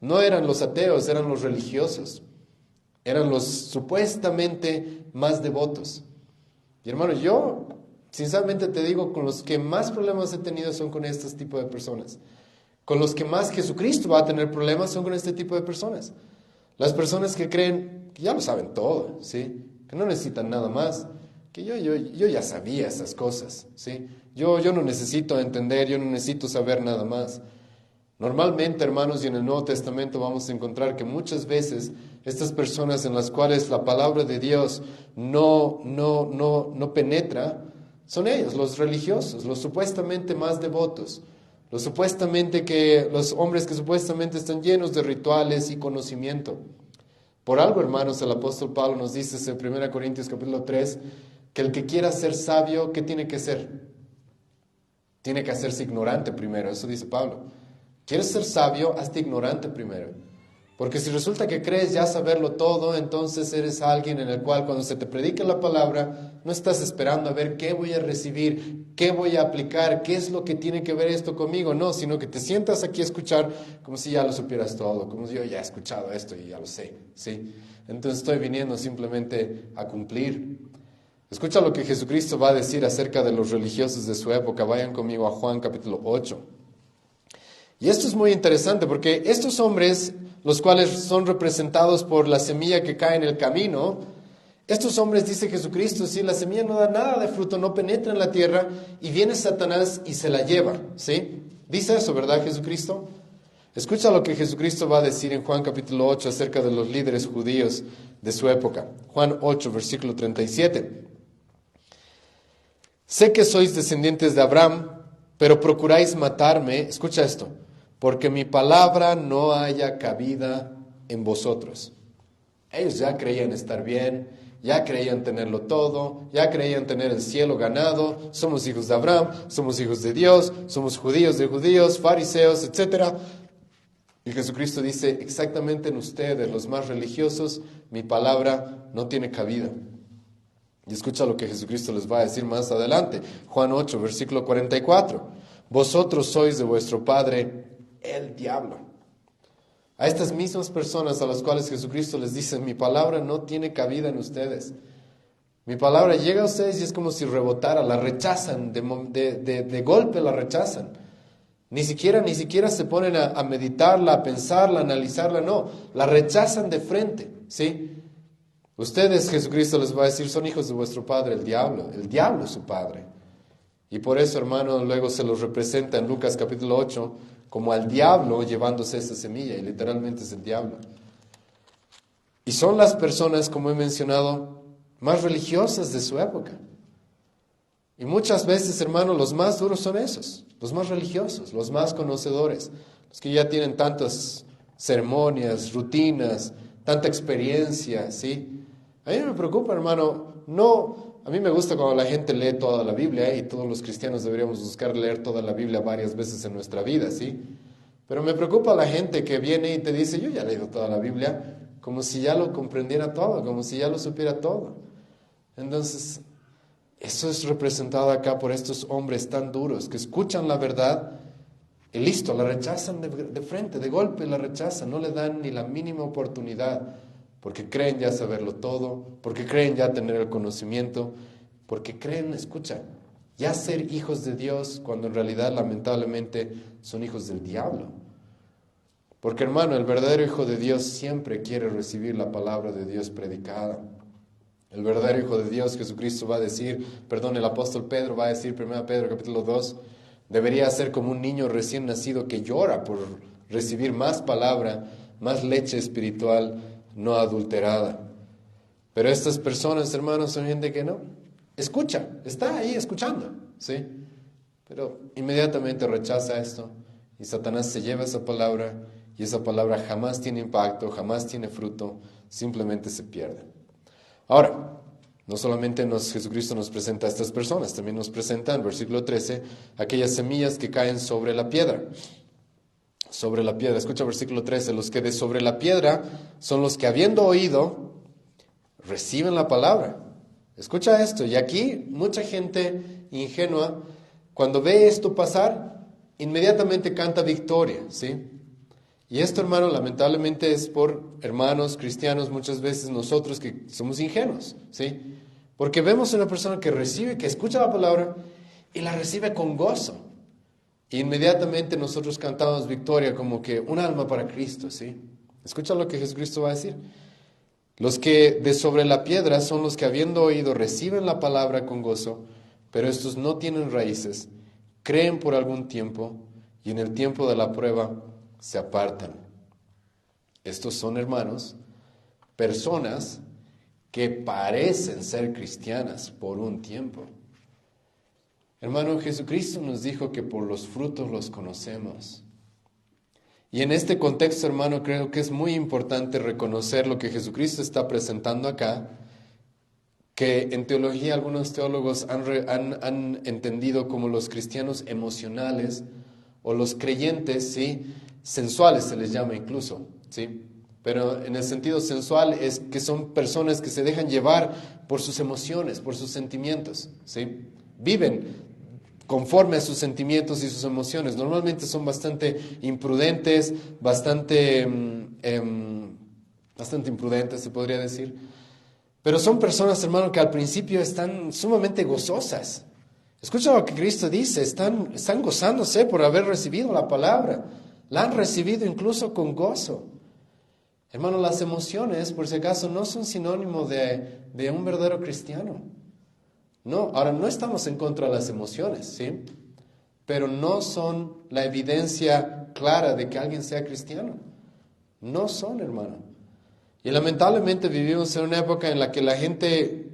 no eran los ateos, eran los religiosos, eran los supuestamente más devotos. Y hermano, yo sinceramente te digo, con los que más problemas he tenido son con este tipo de personas. Con los que más Jesucristo va a tener problemas son con este tipo de personas. Las personas que creen que ya lo saben todo, ¿sí? Que no necesitan nada más, que yo ya sabía esas cosas, ¿sí? Yo no necesito entender, yo no necesito saber nada más. Normalmente, hermanos, y en el Nuevo Testamento vamos a encontrar que muchas veces estas personas en las cuales la palabra de Dios no penetra, son ellos, los religiosos, los supuestamente más devotos. Los hombres que supuestamente están llenos de rituales y conocimiento. Por algo, hermanos, el apóstol Pablo nos dice en 1 Corintios capítulo 3, que el que quiera ser sabio, ¿qué tiene que ser? Tiene que hacerse ignorante primero, eso dice Pablo. ¿Quieres ser sabio? Hazte ignorante primero. Porque si resulta que crees ya saberlo todo, entonces eres alguien en el cual cuando se te predica la palabra, no estás esperando a ver qué voy a recibir, qué voy a aplicar, qué es lo que tiene que ver esto conmigo. No, sino que te sientas aquí a escuchar como si ya lo supieras todo, como si yo ya he escuchado esto y ya lo sé, ¿sí? Entonces estoy viniendo simplemente a cumplir. Escucha lo que Jesucristo va a decir acerca de los religiosos de su época. Vayan conmigo a Juan capítulo 8. Y esto es muy interesante porque estos hombres, los cuales son representados por la semilla que cae en el camino, estos hombres, dice Jesucristo, si la semilla no da nada de fruto, no penetra en la tierra y viene Satanás y se la lleva, ¿sí? Dice eso, ¿verdad, Jesucristo? Escucha lo que Jesucristo va a decir en Juan capítulo 8 acerca de los líderes judíos de su época. Juan 8, versículo 37. Sé que sois descendientes de Abraham, pero procuráis matarme, escucha esto, porque mi palabra no haya cabida en vosotros. Ellos ya creían estar bien, ya creían tenerlo todo, ya creían tener el cielo ganado, somos hijos de Abraham, somos hijos de Dios, somos judíos de judíos, fariseos, etc. Y Jesucristo dice, exactamente en ustedes, los más religiosos, mi palabra no tiene cabida. Y escucha lo que Jesucristo les va a decir más adelante. Juan 8, versículo 44. Vosotros sois de vuestro padre el diablo. A estas mismas personas a las cuales Jesucristo les dice, mi palabra no tiene cabida en ustedes. Mi palabra llega a ustedes y es como si rebotara, la rechazan, de golpe la rechazan. Ni siquiera se ponen a meditarla, a pensarla, a analizarla, no. La rechazan de frente, ¿sí? Ustedes, Jesucristo les va a decir, son hijos de vuestro padre, el diablo es su padre. Y por eso, hermano, luego se los representa en Lucas capítulo 8 como al diablo llevándose esa semilla, y literalmente es el diablo. Y son las personas, como he mencionado, más religiosas de su época. Y muchas veces, hermano, los más duros son esos, los más religiosos, los más conocedores, los que ya tienen tantas ceremonias, rutinas, tanta experiencia, ¿sí? A mí me preocupa, hermano, a mí me gusta cuando la gente lee toda la Biblia, y todos los cristianos deberíamos buscar leer toda la Biblia varias veces en nuestra vida, ¿sí? Pero me preocupa la gente que viene y te dice, yo ya he leído toda la Biblia, como si ya lo comprendiera todo, como si ya lo supiera todo. Entonces, eso es representado acá por estos hombres tan duros que escuchan la verdad y listo, la rechazan de frente, de golpe la rechazan, no le dan ni la mínima oportunidad, porque creen ya saberlo todo, porque creen ya tener el conocimiento, porque creen, escucha, ya ser hijos de Dios, cuando en realidad lamentablemente son hijos del diablo. Porque hermano, el verdadero hijo de Dios siempre quiere recibir la palabra de Dios predicada. El verdadero hijo de Dios, Jesucristo va a decir, el apóstol Pedro va a decir, 1 Pedro capítulo 2, debería ser como un niño recién nacido que llora por recibir más palabra, más leche espiritual no adulterada. Pero estas personas, hermanos, son gente que no escucha, está ahí escuchando, ¿sí? Pero inmediatamente rechaza esto y Satanás se lleva esa palabra y esa palabra jamás tiene impacto, jamás tiene fruto, simplemente se pierde. Ahora, no solamente Jesucristo nos presenta a estas personas, también nos presenta en versículo 13 aquellas semillas que caen sobre la piedra. Sobre la piedra, escucha versículo 13, los que de sobre la piedra son los que habiendo oído, reciben la palabra. Escucha esto, y aquí mucha gente ingenua, cuando ve esto pasar, inmediatamente canta victoria, ¿sí? Y esto, hermano, lamentablemente es por hermanos cristianos, muchas veces nosotros que somos ingenuos, ¿sí? Porque vemos a una persona que recibe, que escucha la palabra y la recibe con gozo. E inmediatamente nosotros cantamos victoria como que un alma para Cristo, ¿sí? Escucha lo que Jesucristo va a decir. Los que de sobre la piedra son los que habiendo oído reciben la palabra con gozo, pero estos no tienen raíces, creen por algún tiempo y en el tiempo de la prueba se apartan. Estos son, hermanos, personas que parecen ser cristianas por un tiempo. Hermano, Jesucristo nos dijo que por los frutos los conocemos. Y en este contexto, hermano, creo que es muy importante reconocer lo que Jesucristo está presentando acá, que en teología algunos teólogos han entendido como los cristianos emocionales o los creyentes, ¿sí? Sensuales se les llama incluso, ¿sí? pero en el sentido sensual es que son personas que se dejan llevar por sus emociones, por sus sentimientos, ¿sí? Viven conforme a sus sentimientos y sus emociones. Normalmente son bastante imprudentes, bastante imprudentes, se podría decir. Pero son personas, hermano, que al principio están sumamente gozosas. Escucha lo que Cristo dice, están gozándose por haber recibido la palabra. La han recibido incluso con gozo. Hermano, las emociones, por si acaso, no son sinónimo de un verdadero cristiano. No, ahora no estamos en contra de las emociones, ¿sí? Pero no son la evidencia clara de que alguien sea cristiano. No son, hermano. Y lamentablemente vivimos en una época en la que la gente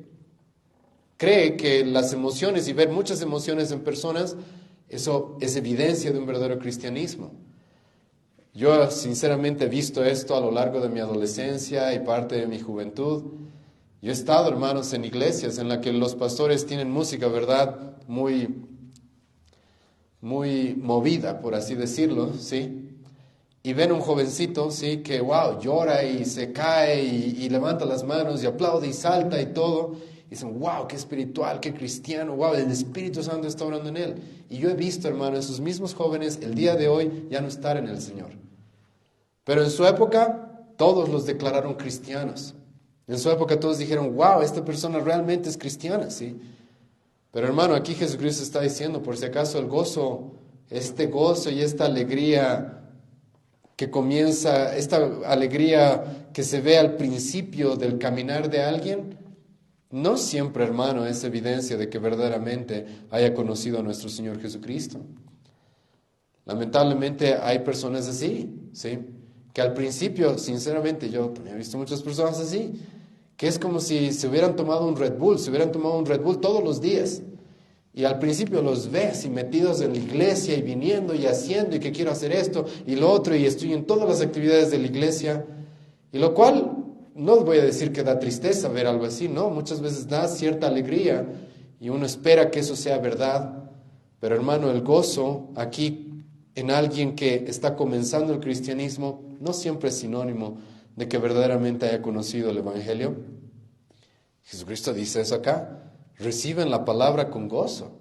cree que las emociones y ver muchas emociones en personas, eso es evidencia de un verdadero cristianismo. Yo sinceramente he visto esto a lo largo de mi adolescencia y parte de mi juventud. Yo he estado, hermanos, en iglesias en las que los pastores tienen música, ¿verdad? Muy movida, por así decirlo, ¿sí? Y ven un jovencito, ¿sí? Que, wow, llora y se cae y levanta las manos y aplaude y salta y todo. Y dicen, wow, qué espiritual, qué cristiano, wow, el Espíritu Santo está orando en él. Y yo he visto, hermano, esos mismos jóvenes el día de hoy ya no estar en el Señor. Pero en su época todos los declararon cristianos. En su época todos dijeron, wow, esta persona realmente es cristiana, ¿sí? Pero hermano, aquí Jesucristo está diciendo, por si acaso el gozo, este gozo y esta alegría que comienza, esta alegría que se ve al principio del caminar de alguien, no siempre, hermano, es evidencia de que verdaderamente haya conocido a nuestro Señor Jesucristo. Lamentablemente hay personas así, ¿sí? Que al principio, sinceramente, yo también he visto muchas personas así, que es como si se hubieran tomado un Red Bull todos los días. Y al principio los ves y metidos en la iglesia y viniendo y haciendo y que quiero hacer esto y lo otro y estoy en todas las actividades de la iglesia. Y lo cual, no voy a decir que da tristeza ver algo así, no, muchas veces da cierta alegría y uno espera que eso sea verdad. Pero hermano, el gozo aquí en alguien que está comenzando el cristianismo no siempre es sinónimo de que verdaderamente haya conocido el Evangelio. Jesucristo dice eso acá. Reciben la palabra con gozo,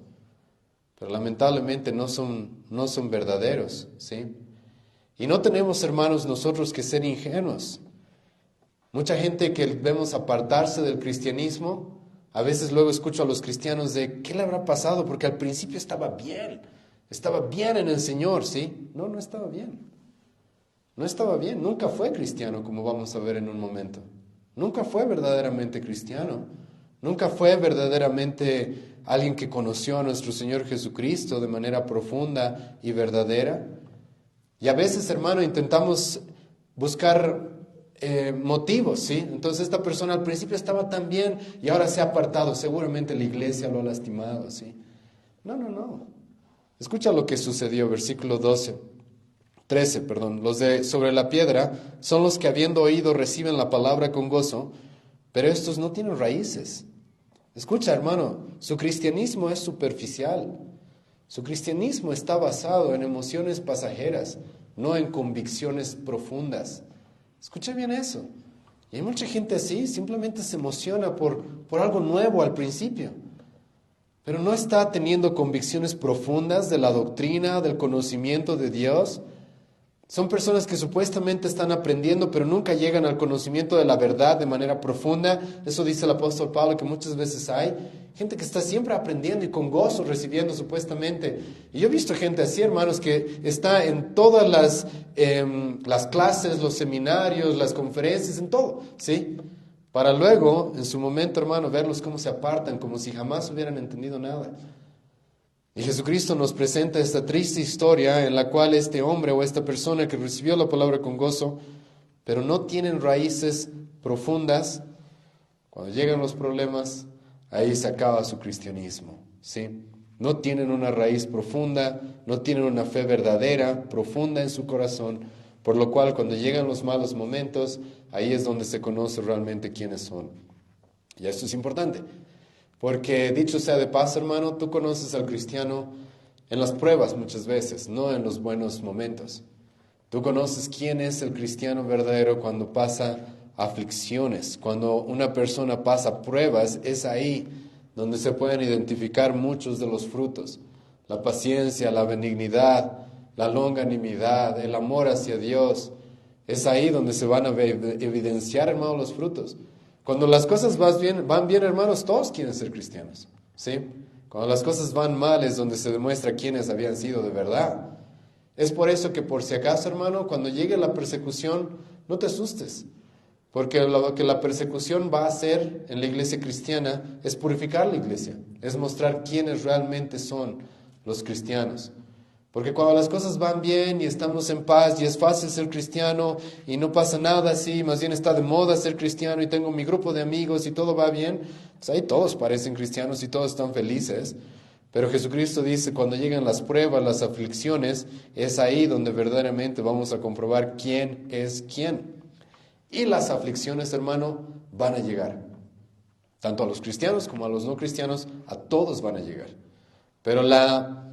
pero lamentablemente no son verdaderos, ¿sí? Y no tenemos, hermanos, nosotros que ser ingenuos. Mucha gente que vemos apartarse del cristianismo, a veces luego escucho a los cristianos de, ¿qué le habrá pasado? Porque al principio estaba bien en el Señor, ¿sí? No estaba bien. No estaba bien, nunca fue cristiano, como vamos a ver en un momento. Nunca fue verdaderamente cristiano. Nunca fue verdaderamente alguien que conoció a nuestro Señor Jesucristo de manera profunda y verdadera. Y a veces, hermano, intentamos buscar motivos, ¿sí? Entonces esta persona al principio estaba tan bien y ahora se ha apartado. Seguramente la iglesia lo ha lastimado, ¿sí? No. Escucha lo que sucedió, versículo 13. Los de sobre la piedra son los que habiendo oído reciben la palabra con gozo, pero estos no tienen raíces. Escucha, hermano, su cristianismo es superficial. Su cristianismo está basado en emociones pasajeras, no en convicciones profundas. Escucha bien eso. Y hay mucha gente así, simplemente se emociona por algo nuevo al principio, pero no está teniendo convicciones profundas de la doctrina, del conocimiento de Dios. Son personas que supuestamente están aprendiendo, pero nunca llegan al conocimiento de la verdad de manera profunda. Eso dice el apóstol Pablo, que muchas veces hay gente que está siempre aprendiendo y con gozo recibiendo supuestamente. Y yo he visto gente así, hermanos, que está en todas las clases, los seminarios, las conferencias, en todo, ¿sí? Para luego, en su momento, hermano, verlos cómo se apartan, como si jamás hubieran entendido nada. Y Jesucristo nos presenta esta triste historia en la cual este hombre o esta persona que recibió la palabra con gozo, pero no tienen raíces profundas, cuando llegan los problemas, ahí se acaba su cristianismo, ¿sí? No tienen una raíz profunda, no tienen una fe verdadera, profunda en su corazón, por lo cual cuando llegan los malos momentos, ahí es donde se conoce realmente quiénes son. Y esto es importante. Porque dicho sea de paso, hermano, tú conoces al cristiano en las pruebas muchas veces, no en los buenos momentos. Tú conoces quién es el cristiano verdadero cuando pasa aflicciones. Cuando una persona pasa pruebas, es ahí donde se pueden identificar muchos de los frutos. La paciencia, la benignidad, la longanimidad, el amor hacia Dios. Es ahí donde se van a evidenciar, hermanos, los frutos. Cuando las cosas van bien, hermanos, todos quieren ser cristianos, ¿sí? Cuando las cosas van mal es donde se demuestra quiénes habían sido de verdad. Es por eso que, por si acaso, hermano, cuando llegue la persecución, no te asustes. Porque lo que la persecución va a hacer en la iglesia cristiana es purificar la iglesia, es mostrar quiénes realmente son los cristianos. Porque cuando las cosas van bien y estamos en paz y es fácil ser cristiano y no pasa nada así, más bien está de moda ser cristiano y tengo mi grupo de amigos y todo va bien, pues ahí todos parecen cristianos y todos están felices. Pero Jesucristo dice, cuando llegan las pruebas, las aflicciones, es ahí donde verdaderamente vamos a comprobar quién es quién. Y las aflicciones, hermano, van a llegar. Tanto a los cristianos como a los no cristianos, a todos van a llegar. Pero la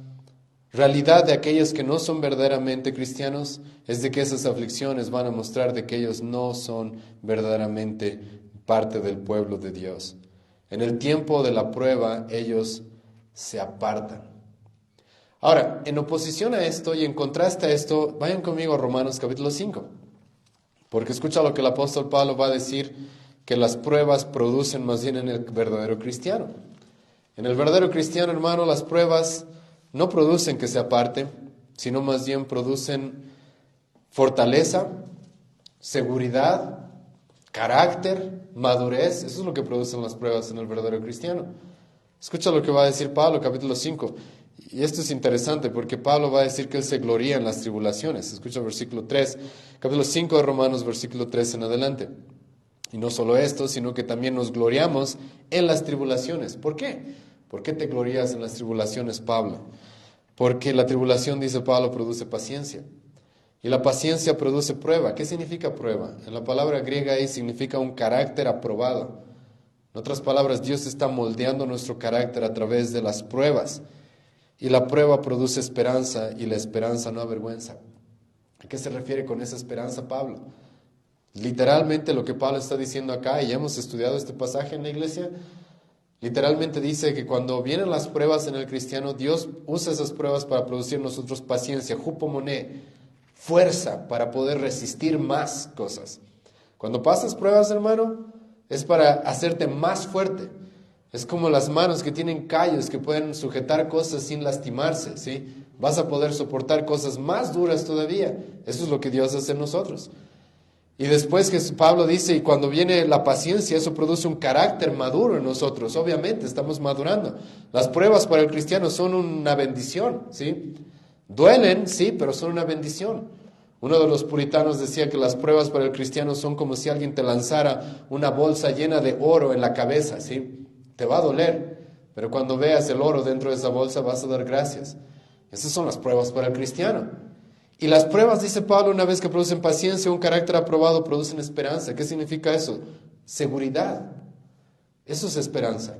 realidad de aquellos que no son verdaderamente cristianos es de que esas aflicciones van a mostrar de que ellos no son verdaderamente parte del pueblo de Dios. En el tiempo de la prueba, ellos se apartan. Ahora, en oposición a esto y en contraste a esto, vayan conmigo a Romanos capítulo 5. Porque escucha lo que el apóstol Pablo va a decir, que las pruebas producen más bien en el verdadero cristiano. En el verdadero cristiano, hermano, las pruebas no producen que se aparte, sino más bien producen fortaleza, seguridad, carácter, madurez. Eso es lo que producen las pruebas en el verdadero cristiano. Escucha lo que va a decir Pablo, capítulo 5. Y esto es interesante porque Pablo va a decir que él se gloría en las tribulaciones. Escucha el versículo 3, capítulo 5 de Romanos, versículo 3 en adelante. Y no solo esto, sino que también nos gloriamos en las tribulaciones. ¿Por qué? ¿Por qué te glorías en las tribulaciones, Pablo? Porque la tribulación, dice Pablo, produce paciencia. Y la paciencia produce prueba. ¿Qué significa prueba? En la palabra griega ahí significa un carácter aprobado. En otras palabras, Dios está moldeando nuestro carácter a través de las pruebas. Y la prueba produce esperanza y la esperanza no avergüenza. ¿A qué se refiere con esa esperanza, Pablo? Literalmente lo que Pablo está diciendo acá, y ya hemos estudiado este pasaje en la iglesia, literalmente dice que cuando vienen las pruebas en el cristiano, Dios usa esas pruebas para producir en nosotros paciencia, hupomoné, fuerza para poder resistir más cosas. Cuando pasas pruebas, hermano, es para hacerte más fuerte. Es como las manos que tienen callos que pueden sujetar cosas sin lastimarse, ¿sí? Vas a poder soportar cosas más duras todavía. Eso es lo que Dios hace en nosotros. Y después que Pablo dice, y cuando viene la paciencia, eso produce un carácter maduro en nosotros. Obviamente, estamos madurando. Las pruebas para el cristiano son una bendición, ¿sí? Duelen, sí, pero son una bendición. Uno de los puritanos decía que las pruebas para el cristiano son como si alguien te lanzara una bolsa llena de oro en la cabeza, ¿sí? Te va a doler, pero cuando veas el oro dentro de esa bolsa vas a dar gracias. Esas son las pruebas para el cristiano. Y las pruebas, dice Pablo, una vez que producen paciencia, un carácter aprobado, producen esperanza. ¿Qué significa eso? Seguridad. Eso es esperanza.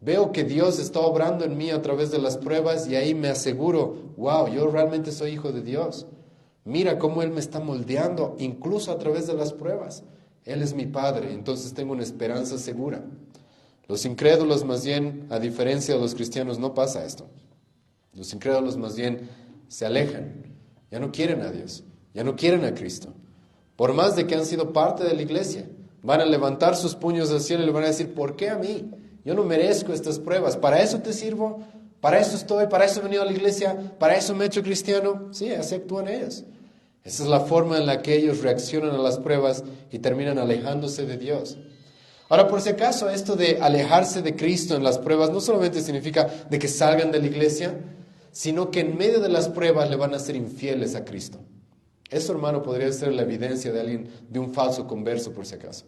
Veo que Dios está obrando en mí a través de las pruebas y ahí me aseguro, wow, yo realmente soy hijo de Dios. Mira cómo Él me está moldeando, incluso a través de las pruebas. Él es mi Padre, entonces tengo una esperanza segura. Los incrédulos, más bien, a diferencia de los cristianos, no pasa esto. Los incrédulos, más bien, se alejan. Ya no quieren a Dios, ya no quieren a Cristo. Por más de que han sido parte de la iglesia, van a levantar sus puños al cielo y le van a decir, ¿por qué a mí? Yo no merezco estas pruebas. ¿Para eso te sirvo? ¿Para eso estoy? ¿Para eso he venido a la iglesia? ¿Para eso me he hecho cristiano? Sí, así actúan ellos. Esa es la forma en la que ellos reaccionan a las pruebas y terminan alejándose de Dios. Ahora, por si acaso, esto de alejarse de Cristo en las pruebas no solamente significa de que salgan de la iglesia, sino que en medio de las pruebas le van a ser infieles a Cristo. Eso, hermano, podría ser la evidencia de alguien, de un falso converso, por si acaso.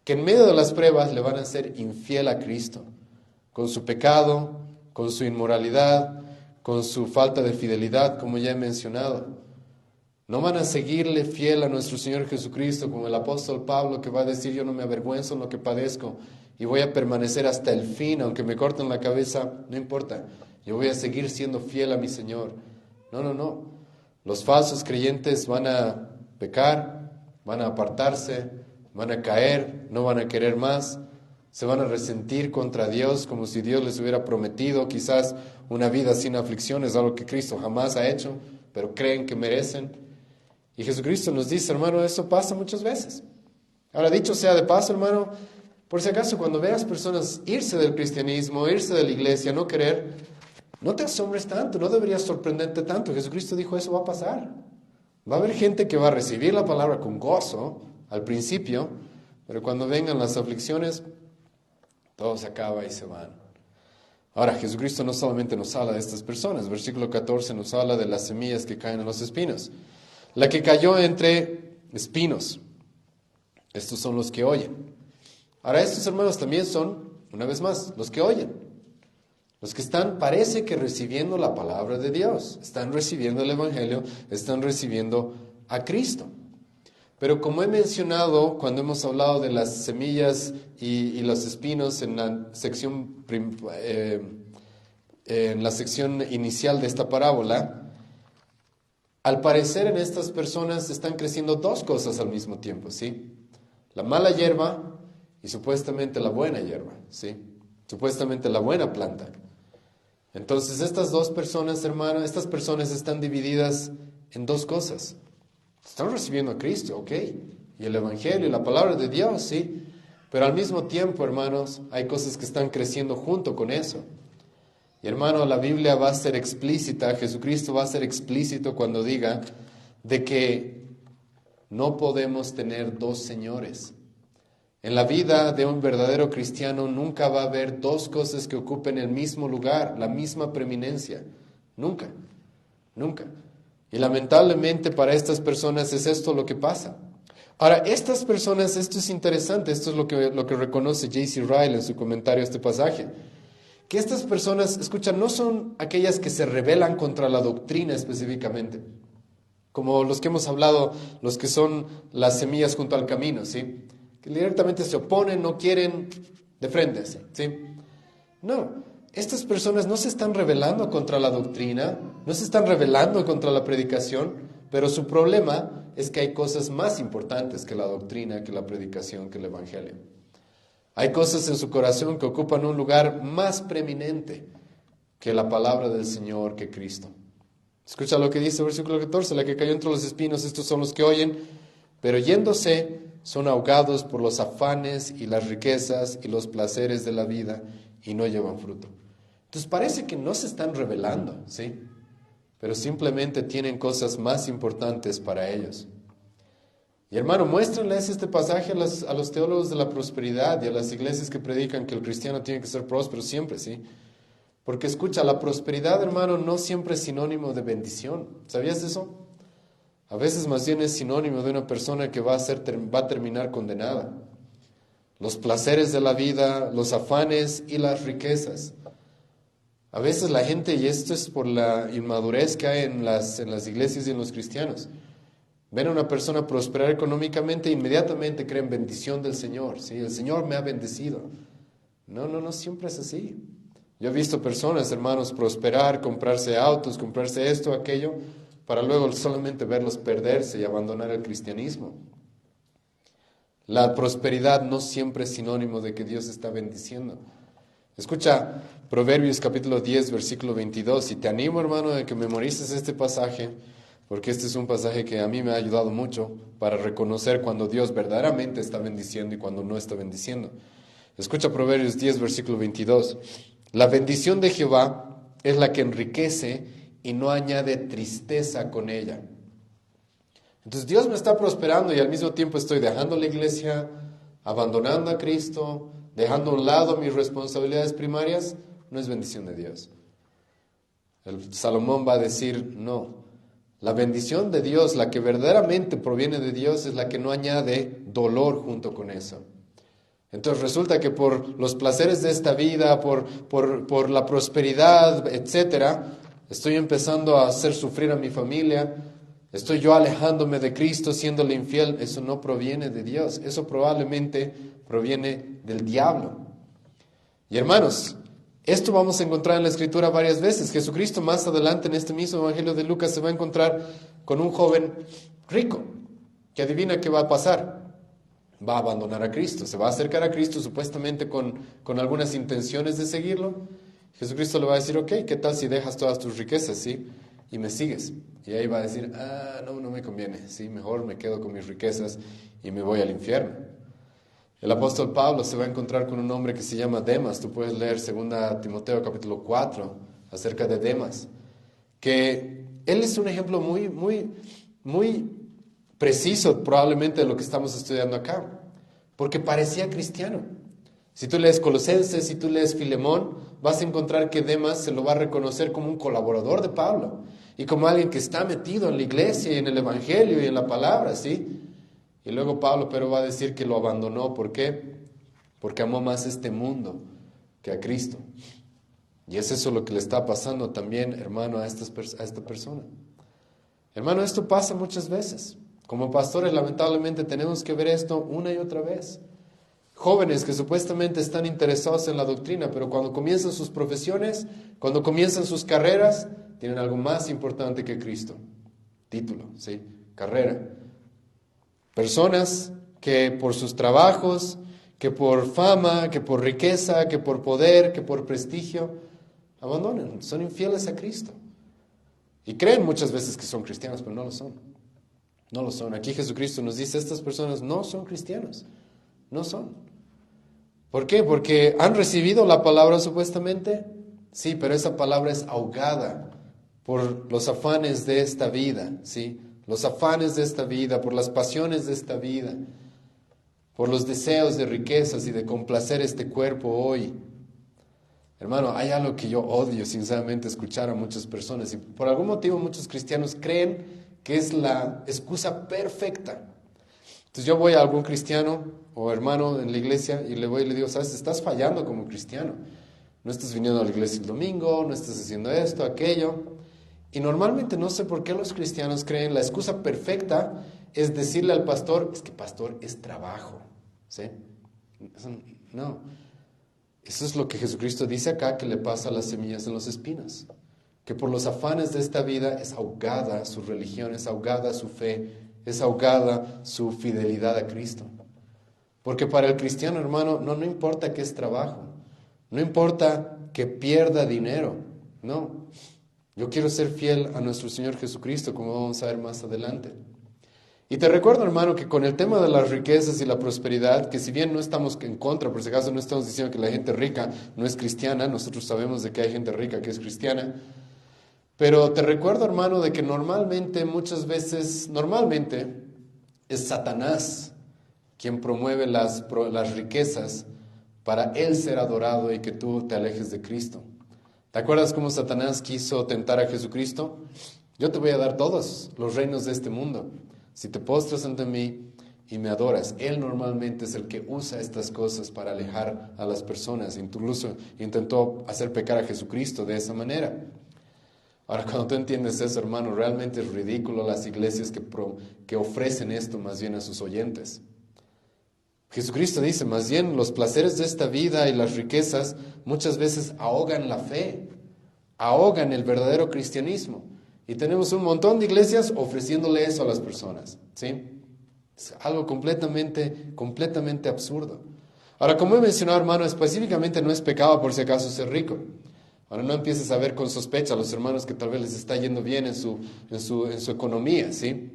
Que en medio de las pruebas le van a ser infiel a Cristo, con su pecado, con su inmoralidad, con su falta de fidelidad, como ya he mencionado. No van a seguirle fiel a nuestro Señor Jesucristo, como el apóstol Pablo, que va a decir, yo no me avergüenzo en lo que padezco, y voy a permanecer hasta el fin, aunque me corten la cabeza, no importa. Yo voy a seguir siendo fiel a mi Señor. No. Los falsos creyentes van a pecar, van a apartarse, van a caer, no van a querer más, se van a resentir contra Dios como si Dios les hubiera prometido quizás una vida sin aflicciones, algo que Cristo jamás ha hecho, pero creen que merecen. Y Jesucristo nos dice, hermano, eso pasa muchas veces. Ahora, dicho sea de paso, hermano, por si acaso cuando veas personas irse del cristianismo, irse de la iglesia, no querer, no te asombres tanto, no deberías sorprenderte tanto. Jesucristo dijo, eso va a pasar. Va a haber gente que va a recibir la palabra con gozo al principio, pero cuando vengan las aflicciones, todo se acaba y se van. Ahora, Jesucristo no solamente nos habla de estas personas. Versículo 14 nos habla de las semillas que caen en los espinos. La que cayó entre espinos. Estos son los que oyen. Ahora, estos hermanos también son, una vez más, los que oyen. Los que están, parece que recibiendo la palabra de Dios. Están recibiendo el Evangelio, están recibiendo a Cristo. Pero como he mencionado cuando hemos hablado de las semillas y los espinos en la sección inicial de esta parábola, al parecer en estas personas están creciendo dos cosas al mismo tiempo, ¿sí? La mala hierba y supuestamente la buena hierba, ¿sí? Supuestamente la buena planta. Entonces estas dos personas, hermano, estas personas están divididas en dos cosas. Están recibiendo a Cristo, ok, y el Evangelio y la palabra de Dios, sí, pero al mismo tiempo, hermanos, hay cosas que están creciendo junto con eso. Y hermano, la Biblia va a ser explícita, Jesucristo va a ser explícito cuando diga de que no podemos tener dos señores. En la vida de un verdadero cristiano nunca va a haber dos cosas que ocupen el mismo lugar, la misma preeminencia, nunca, nunca. Y lamentablemente para estas personas es esto lo que pasa. Ahora, estas personas, esto es interesante, esto es lo que reconoce J.C. Ryle en su comentario a este pasaje, que estas personas, escucha, no son aquellas que se rebelan contra la doctrina específicamente, como los que hemos hablado, los que son las semillas junto al camino, ¿sí? Que directamente se oponen, no quieren de frente, ¿sí? No. Estas personas no se están rebelando contra la doctrina, no se están rebelando contra la predicación, pero su problema es que hay cosas más importantes que la doctrina, que la predicación, que el Evangelio. Hay cosas en su corazón que ocupan un lugar más preeminente que la palabra del Señor, que Cristo. Escucha lo que dice el versículo 14, la que cayó entre los espinos, estos son los que oyen, pero yéndose son ahogados por los afanes y las riquezas y los placeres de la vida y no llevan fruto. Entonces parece que no se están rebelando, ¿sí? Pero simplemente tienen cosas más importantes para ellos. Y hermano, muéstrenles este pasaje a los teólogos de la prosperidad y a las iglesias que predican que el cristiano tiene que ser próspero siempre, ¿sí? Porque escucha, la prosperidad, hermano, no siempre es sinónimo de bendición. ¿Sabías eso? A veces más bien es sinónimo de una persona que va a terminar condenada. Los placeres de la vida, los afanes y las riquezas. A veces la gente, y esto es por la inmadurez que hay en las iglesias y en los cristianos, ven a una persona prosperar económicamente e inmediatamente creen bendición del Señor. ¿Sí? El Señor me ha bendecido. No siempre es así. Yo he visto personas, hermanos, prosperar, comprarse autos, comprarse esto, aquello, para luego solamente verlos perderse y abandonar el cristianismo. La prosperidad no siempre es sinónimo de que Dios está bendiciendo. Escucha Proverbios capítulo 10, versículo 22. Y te animo, hermano, a que memorices este pasaje, porque este es un pasaje que a mí me ha ayudado mucho para reconocer cuando Dios verdaderamente está bendiciendo y cuando no está bendiciendo. Escucha Proverbios 10, versículo 22. La bendición de Jehová es la que enriquece y no añade tristeza con ella. Entonces Dios me está prosperando y al mismo tiempo estoy dejando la iglesia, abandonando a Cristo, dejando a un lado mis responsabilidades primarias. No es bendición de Dios. El Salomón va a decir, no. La bendición de Dios, la que verdaderamente proviene de Dios, es la que no añade dolor junto con eso. Entonces resulta que por los placeres de esta vida, por la prosperidad, etcétera, estoy empezando a hacer sufrir a mi familia, estoy yo alejándome de Cristo, siéndole infiel. Eso no proviene de Dios, eso probablemente proviene del diablo. Y hermanos, esto vamos a encontrar en la Escritura varias veces. Jesucristo más adelante en este mismo Evangelio de Lucas se va a encontrar con un joven rico, que adivina qué va a pasar. Va a abandonar a Cristo, se va a acercar a Cristo supuestamente con algunas intenciones de seguirlo. Jesucristo le va a decir, ok, ¿qué tal si dejas todas tus riquezas, sí? Y me sigues. Y ahí va a decir, no me conviene, sí, mejor me quedo con mis riquezas y me voy al infierno. El apóstol Pablo se va a encontrar con un hombre que se llama Demas. Tú puedes leer 2 Timoteo capítulo 4 acerca de Demas, que él es un ejemplo muy preciso probablemente de lo que estamos estudiando acá, porque parecía cristiano. Si tú lees Colosenses, si tú lees Filemón, vas a encontrar que Demas se lo va a reconocer como un colaborador de Pablo y como alguien que está metido en la iglesia y en el evangelio y en la palabra, ¿sí? Y luego Pablo pero va a decir que lo abandonó. ¿Por qué? Porque amó más este mundo que a Cristo. Y es eso lo que le está pasando también, hermano, a esta persona. Hermano, esto pasa muchas veces. Como pastores, lamentablemente, tenemos que ver esto una y otra vez. Jóvenes que supuestamente están interesados en la doctrina, pero cuando comienzan sus profesiones, cuando comienzan sus carreras, tienen algo más importante que Cristo. Título, ¿sí? Carrera. Personas que por sus trabajos, que por fama, que por riqueza, que por poder, que por prestigio, abandonan, son infieles a Cristo. Y creen muchas veces que son cristianos, pero no lo son. No lo son. Aquí Jesucristo nos dice, estas personas no son cristianos. No son. ¿Por qué? Porque han recibido la palabra supuestamente. Sí, pero esa palabra es ahogada por los afanes de esta vida, ¿sí? Los afanes de esta vida, por las pasiones de esta vida, por los deseos de riquezas y de complacer este cuerpo hoy. Hermano, hay algo que yo odio sinceramente escuchar a muchas personas y por algún motivo muchos cristianos creen que es la excusa perfecta. Entonces yo voy a algún cristiano o hermano en la iglesia y le digo, sabes, estás fallando como cristiano. No estás viniendo a la iglesia el domingo, no estás haciendo esto, aquello. Y normalmente no sé por qué los cristianos creen la excusa perfecta es decirle al pastor, es que pastor es trabajo, ¿sí? No. Eso es lo que Jesucristo dice acá que le pasa a las semillas en los espinos. Que por los afanes de esta vida es ahogada su religión, es ahogada su fe, es ahogada su fidelidad a Cristo. Porque para el cristiano, hermano, no importa que es trabajo, no importa que pierda dinero, no. Yo quiero ser fiel a nuestro Señor Jesucristo, como vamos a ver más adelante. Y te recuerdo, hermano, que con el tema de las riquezas y la prosperidad, que si bien no estamos en contra, por si acaso no estamos diciendo que la gente rica no es cristiana, nosotros sabemos de que hay gente rica que es cristiana, pero te recuerdo, hermano, de que muchas veces es Satanás quien promueve las riquezas para él ser adorado y que tú te alejes de Cristo. ¿Te acuerdas cómo Satanás quiso tentar a Jesucristo? Yo te voy a dar todos los reinos de este mundo si te postras ante mí y me adoras. Él normalmente es el que usa estas cosas para alejar a las personas. Incluso intentó hacer pecar a Jesucristo de esa manera. Ahora, cuando tú entiendes eso, hermano, realmente es ridículo las iglesias que ofrecen esto más bien a sus oyentes. Jesucristo dice, más bien los placeres de esta vida y las riquezas muchas veces ahogan la fe, ahogan el verdadero cristianismo. Y tenemos un montón de iglesias ofreciéndole eso a las personas, ¿sí? Es algo completamente absurdo. Ahora, como he mencionado, hermano, específicamente no es pecado por si acaso ser rico. Ahora, no empieces a ver con sospecha a los hermanos que tal vez les está yendo bien en su economía, ¿sí?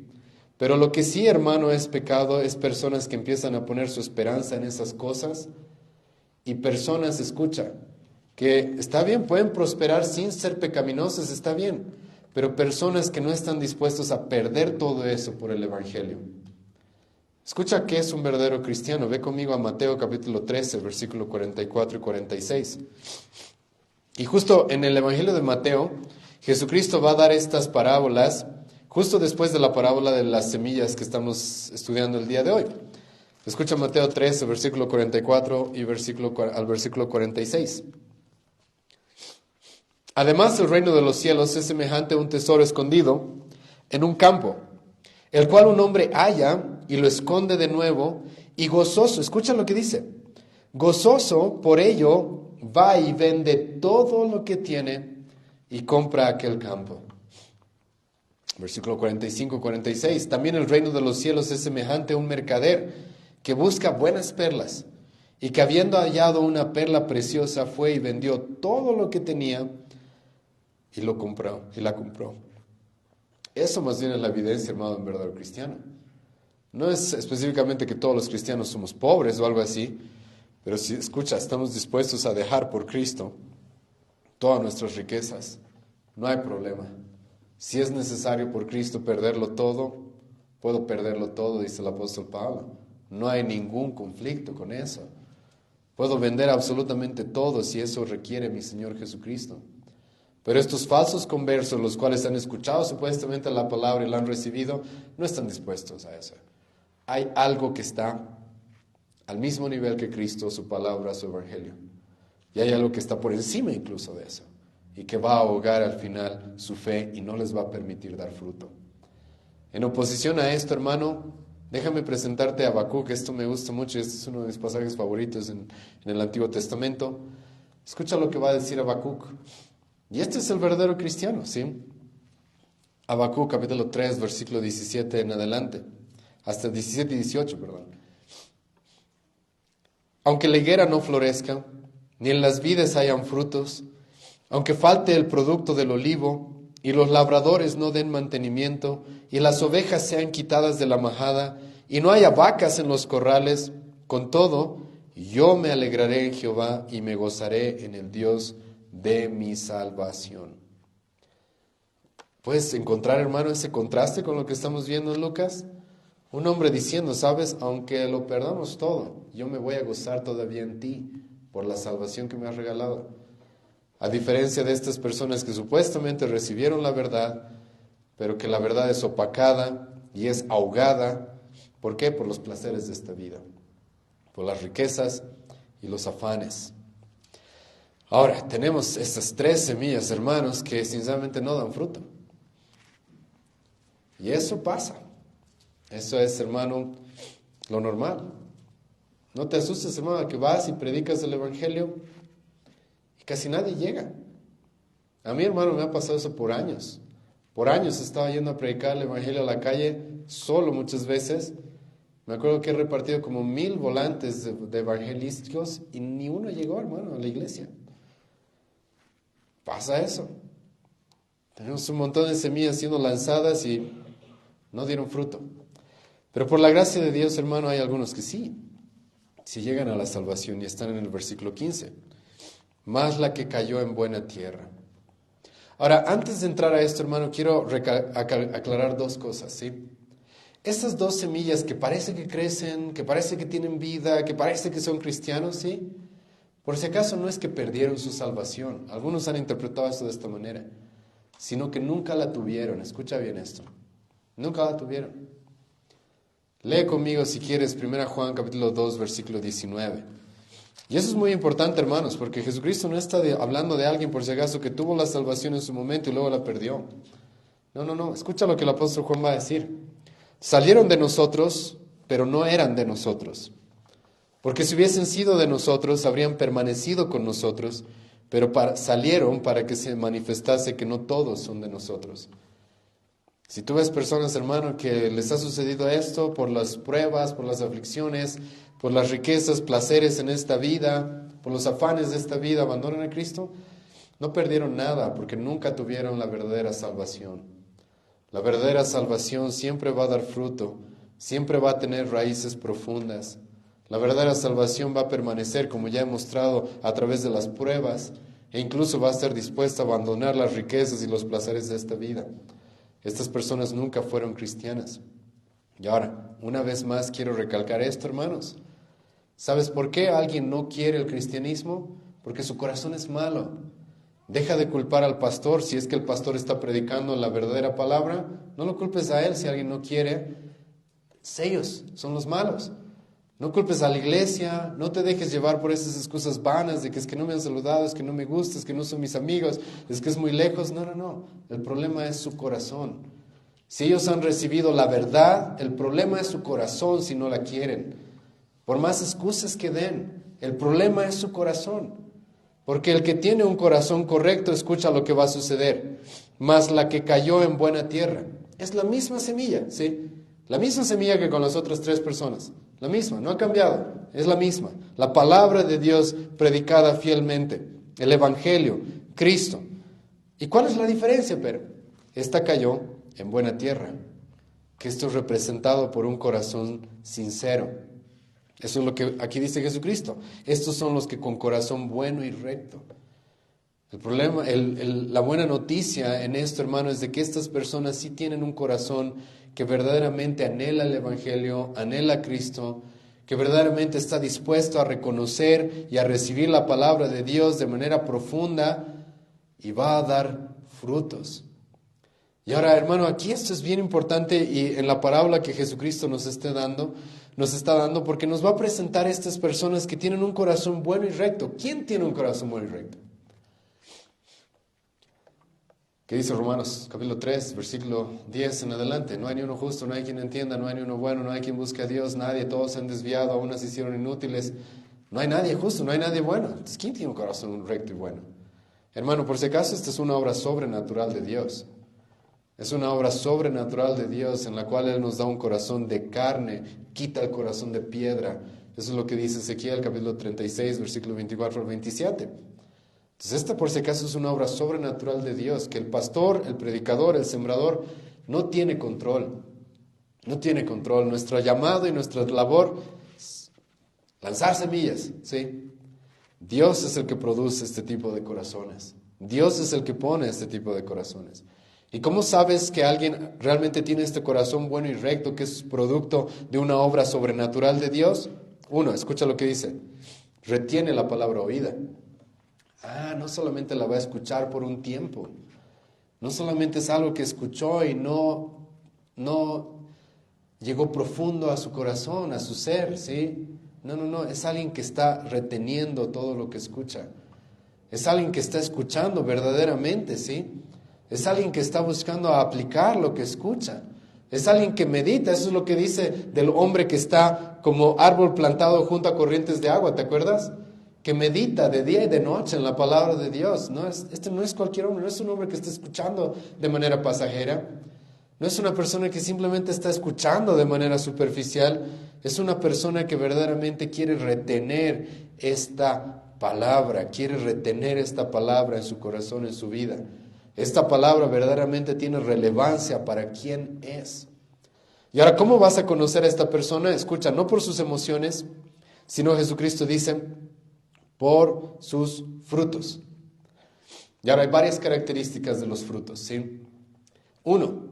Pero lo que sí, hermano, es pecado es personas que empiezan a poner su esperanza en esas cosas y personas, escucha, que está bien, pueden prosperar sin ser pecaminosos, está bien, pero personas que no están dispuestos a perder todo eso por el Evangelio. Escucha qué es un verdadero cristiano. Ve conmigo a Mateo capítulo 13, versículo 44 y 46. Y justo en el Evangelio de Mateo, Jesucristo va a dar estas parábolas justo después de la parábola de las semillas que estamos estudiando el día de hoy. Escucha Mateo 13, versículo 44 y al versículo 46. Además, el reino de los cielos es semejante a un tesoro escondido en un campo, el cual un hombre halla y lo esconde de nuevo, y gozoso, escucha lo que dice, gozoso por ello va y vende todo lo que tiene y compra aquel campo. Versículo 45-46. También el reino de los cielos es semejante a un mercader que busca buenas perlas y que habiendo hallado una perla preciosa fue y vendió todo lo que tenía y la compró. Eso más bien es la evidencia, hermano, de un verdadero cristiano. No es específicamente que todos los cristianos somos pobres o algo así, pero si escucha, estamos dispuestos a dejar por Cristo todas nuestras riquezas, no hay problema. Si es necesario por Cristo perderlo todo, puedo perderlo todo, dice el apóstol Pablo. No hay ningún conflicto con eso. Puedo vender absolutamente todo si eso requiere mi Señor Jesucristo. Pero estos falsos conversos, los cuales han escuchado supuestamente la palabra y la han recibido, no están dispuestos a eso. Hay algo que está al mismo nivel que Cristo, su palabra, su evangelio. Y hay algo que está por encima incluso de eso. Y que va a ahogar al final su fe y no les va a permitir dar fruto. En oposición a esto, hermano, déjame presentarte a Habacuc. Esto me gusta mucho, este es uno de mis pasajes favoritos en el Antiguo Testamento. Escucha lo que va a decir Habacuc. Y este es el verdadero cristiano, ¿sí? Habacuc, capítulo 3, versículo 17 en adelante. Hasta 17 y 18, perdón. Aunque la higuera no florezca, ni en las vides hayan frutos, aunque falte el producto del olivo, y los labradores no den mantenimiento, y las ovejas sean quitadas de la majada, y no haya vacas en los corrales, con todo, yo me alegraré en Jehová, y me gozaré en el Dios de mi salvación. ¿Puedes encontrar, hermano, ese contraste con lo que estamos viendo en Lucas? Un hombre diciendo, sabes, aunque lo perdamos todo, yo me voy a gozar todavía en ti, por la salvación que me has regalado. A diferencia de estas personas que supuestamente recibieron la verdad, pero que la verdad es opacada y es ahogada. ¿Por qué? Por los placeres de esta vida, por las riquezas y los afanes. Ahora, tenemos estas 3 semillas, hermanos, que sinceramente no dan fruto. Y eso pasa. Eso es, hermano, lo normal. No te asustes, hermano, que vas y predicas el evangelio y casi nadie llega. A mí, hermano, me ha pasado eso por años. Por años estaba yendo a predicar el evangelio a la calle, solo muchas veces. Me acuerdo que he repartido como 1000 volantes de evangelísticos y ni uno llegó, hermano, a la iglesia. Pasa eso. Tenemos un montón de semillas siendo lanzadas y no dieron fruto. Pero por la gracia de Dios, hermano, hay algunos que sí llegan a la salvación y están en el versículo 15. Más la que cayó en buena tierra. Ahora, antes de entrar a esto, hermano, quiero aclarar 2 cosas, ¿sí? Estas 2 semillas que parece que crecen, que parece que tienen vida, que parece que son cristianos, ¿sí? Por si acaso no es que perdieron su salvación. Algunos han interpretado esto de esta manera. Sino que nunca la tuvieron. Escucha bien esto. Nunca la tuvieron. Lee conmigo si quieres 1 Juan capítulo 2 versículo 19. Y eso es muy importante, hermanos, porque Jesucristo no está hablando de alguien por si acaso que tuvo la salvación en su momento y luego la perdió. No. Escucha lo que el apóstol Juan va a decir. Salieron de nosotros, pero no eran de nosotros. Porque si hubiesen sido de nosotros, habrían permanecido con nosotros, pero salieron para que se manifestase que no todos son de nosotros. Si tú ves personas, hermano, que les ha sucedido esto por las pruebas, por las aflicciones, por las riquezas, placeres en esta vida, por los afanes de esta vida, abandonan a Cristo, no perdieron nada porque nunca tuvieron la verdadera salvación. La verdadera salvación siempre va a dar fruto, siempre va a tener raíces profundas. La verdadera salvación va a permanecer, como ya he mostrado, a través de las pruebas, e incluso va a estar dispuesta a abandonar las riquezas y los placeres de esta vida. Estas personas nunca fueron cristianas. Y ahora, una vez más quiero recalcar esto, hermanos. ¿Sabes por qué alguien no quiere el cristianismo? Porque su corazón es malo. Deja de culpar al pastor si es que el pastor está predicando la verdadera palabra. No lo culpes a él si alguien no quiere. Ellos son los malos. No culpes a la iglesia, no te dejes llevar por esas excusas vanas de que es que no me han saludado, es que no me gusta, es que no son mis amigos, es que es muy lejos. No. El problema es su corazón. Si ellos han recibido la verdad, el problema es su corazón si no la quieren. Por más excusas que den, el problema es su corazón. Porque el que tiene un corazón correcto, escucha lo que va a suceder. Mas la que cayó en buena tierra. Es la misma semilla, ¿sí? La misma semilla que con las otras 3 personas. La misma, no ha cambiado. Es la misma. La palabra de Dios predicada fielmente. El Evangelio, Cristo. ¿Y cuál es la diferencia, pero? Esta cayó en buena tierra. Que esto es representado por un corazón sincero. Eso es lo que aquí dice Jesucristo. Estos son los que con corazón bueno y recto. El problema, la buena noticia en esto, hermano, es de que estas personas sí tienen un corazón que verdaderamente anhela el Evangelio, anhela a Cristo, que verdaderamente está dispuesto a reconocer y a recibir la palabra de Dios de manera profunda y va a dar frutos. Y ahora, hermano, aquí esto es bien importante y en la parábola que Jesucristo nos está dando porque nos va a presentar estas personas que tienen un corazón bueno y recto. ¿Quién tiene un corazón bueno y recto? ¿Qué dice Romanos capítulo 3, versículo 10 en adelante? No hay ni uno justo, no hay quien entienda, no hay ni uno bueno, no hay quien busque a Dios, nadie, todos se han desviado, aún se hicieron inútiles. No hay nadie justo, no hay nadie bueno. Entonces, ¿quién tiene un corazón recto y bueno? Hermano, por si acaso, esta es una obra sobrenatural de Dios. Es una obra sobrenatural de Dios en la cual Él nos da un corazón de carne, quita el corazón de piedra. Eso es lo que dice Ezequiel capítulo 36, versículo 24 al 27. Entonces esta por si acaso es una obra sobrenatural de Dios, que el pastor, el predicador, el sembrador no tiene control. No tiene control. Nuestro llamado y nuestra labor es lanzar semillas, ¿sí? Dios es el que produce este tipo de corazones. Dios es el que pone este tipo de corazones. ¿Y cómo sabes que alguien realmente tiene este corazón bueno y recto, que es producto de una obra sobrenatural de Dios? Uno, escucha lo que dice. Retiene la palabra oída. No solamente la va a escuchar por un tiempo. No solamente es algo que escuchó y no llegó profundo a su corazón, a su ser, ¿sí? No, es alguien que está reteniendo todo lo que escucha. Es alguien que está escuchando verdaderamente, ¿sí? Es alguien que está buscando aplicar lo que escucha. Es alguien que medita. Eso es lo que dice del hombre que está como árbol plantado junto a corrientes de agua, ¿te acuerdas? Que medita de día y de noche en la palabra de Dios. Este no es cualquier hombre, no es un hombre que está escuchando de manera pasajera. No es una persona que simplemente está escuchando de manera superficial. Es una persona que verdaderamente quiere retener esta palabra, quiere retener esta palabra en su corazón, en su vida. Esta palabra verdaderamente tiene relevancia para quién es. Y ahora, ¿cómo vas a conocer a esta persona? Escucha, no por sus emociones, sino Jesucristo dice, por sus frutos. Y ahora hay varias características de los frutos, ¿sí? Uno,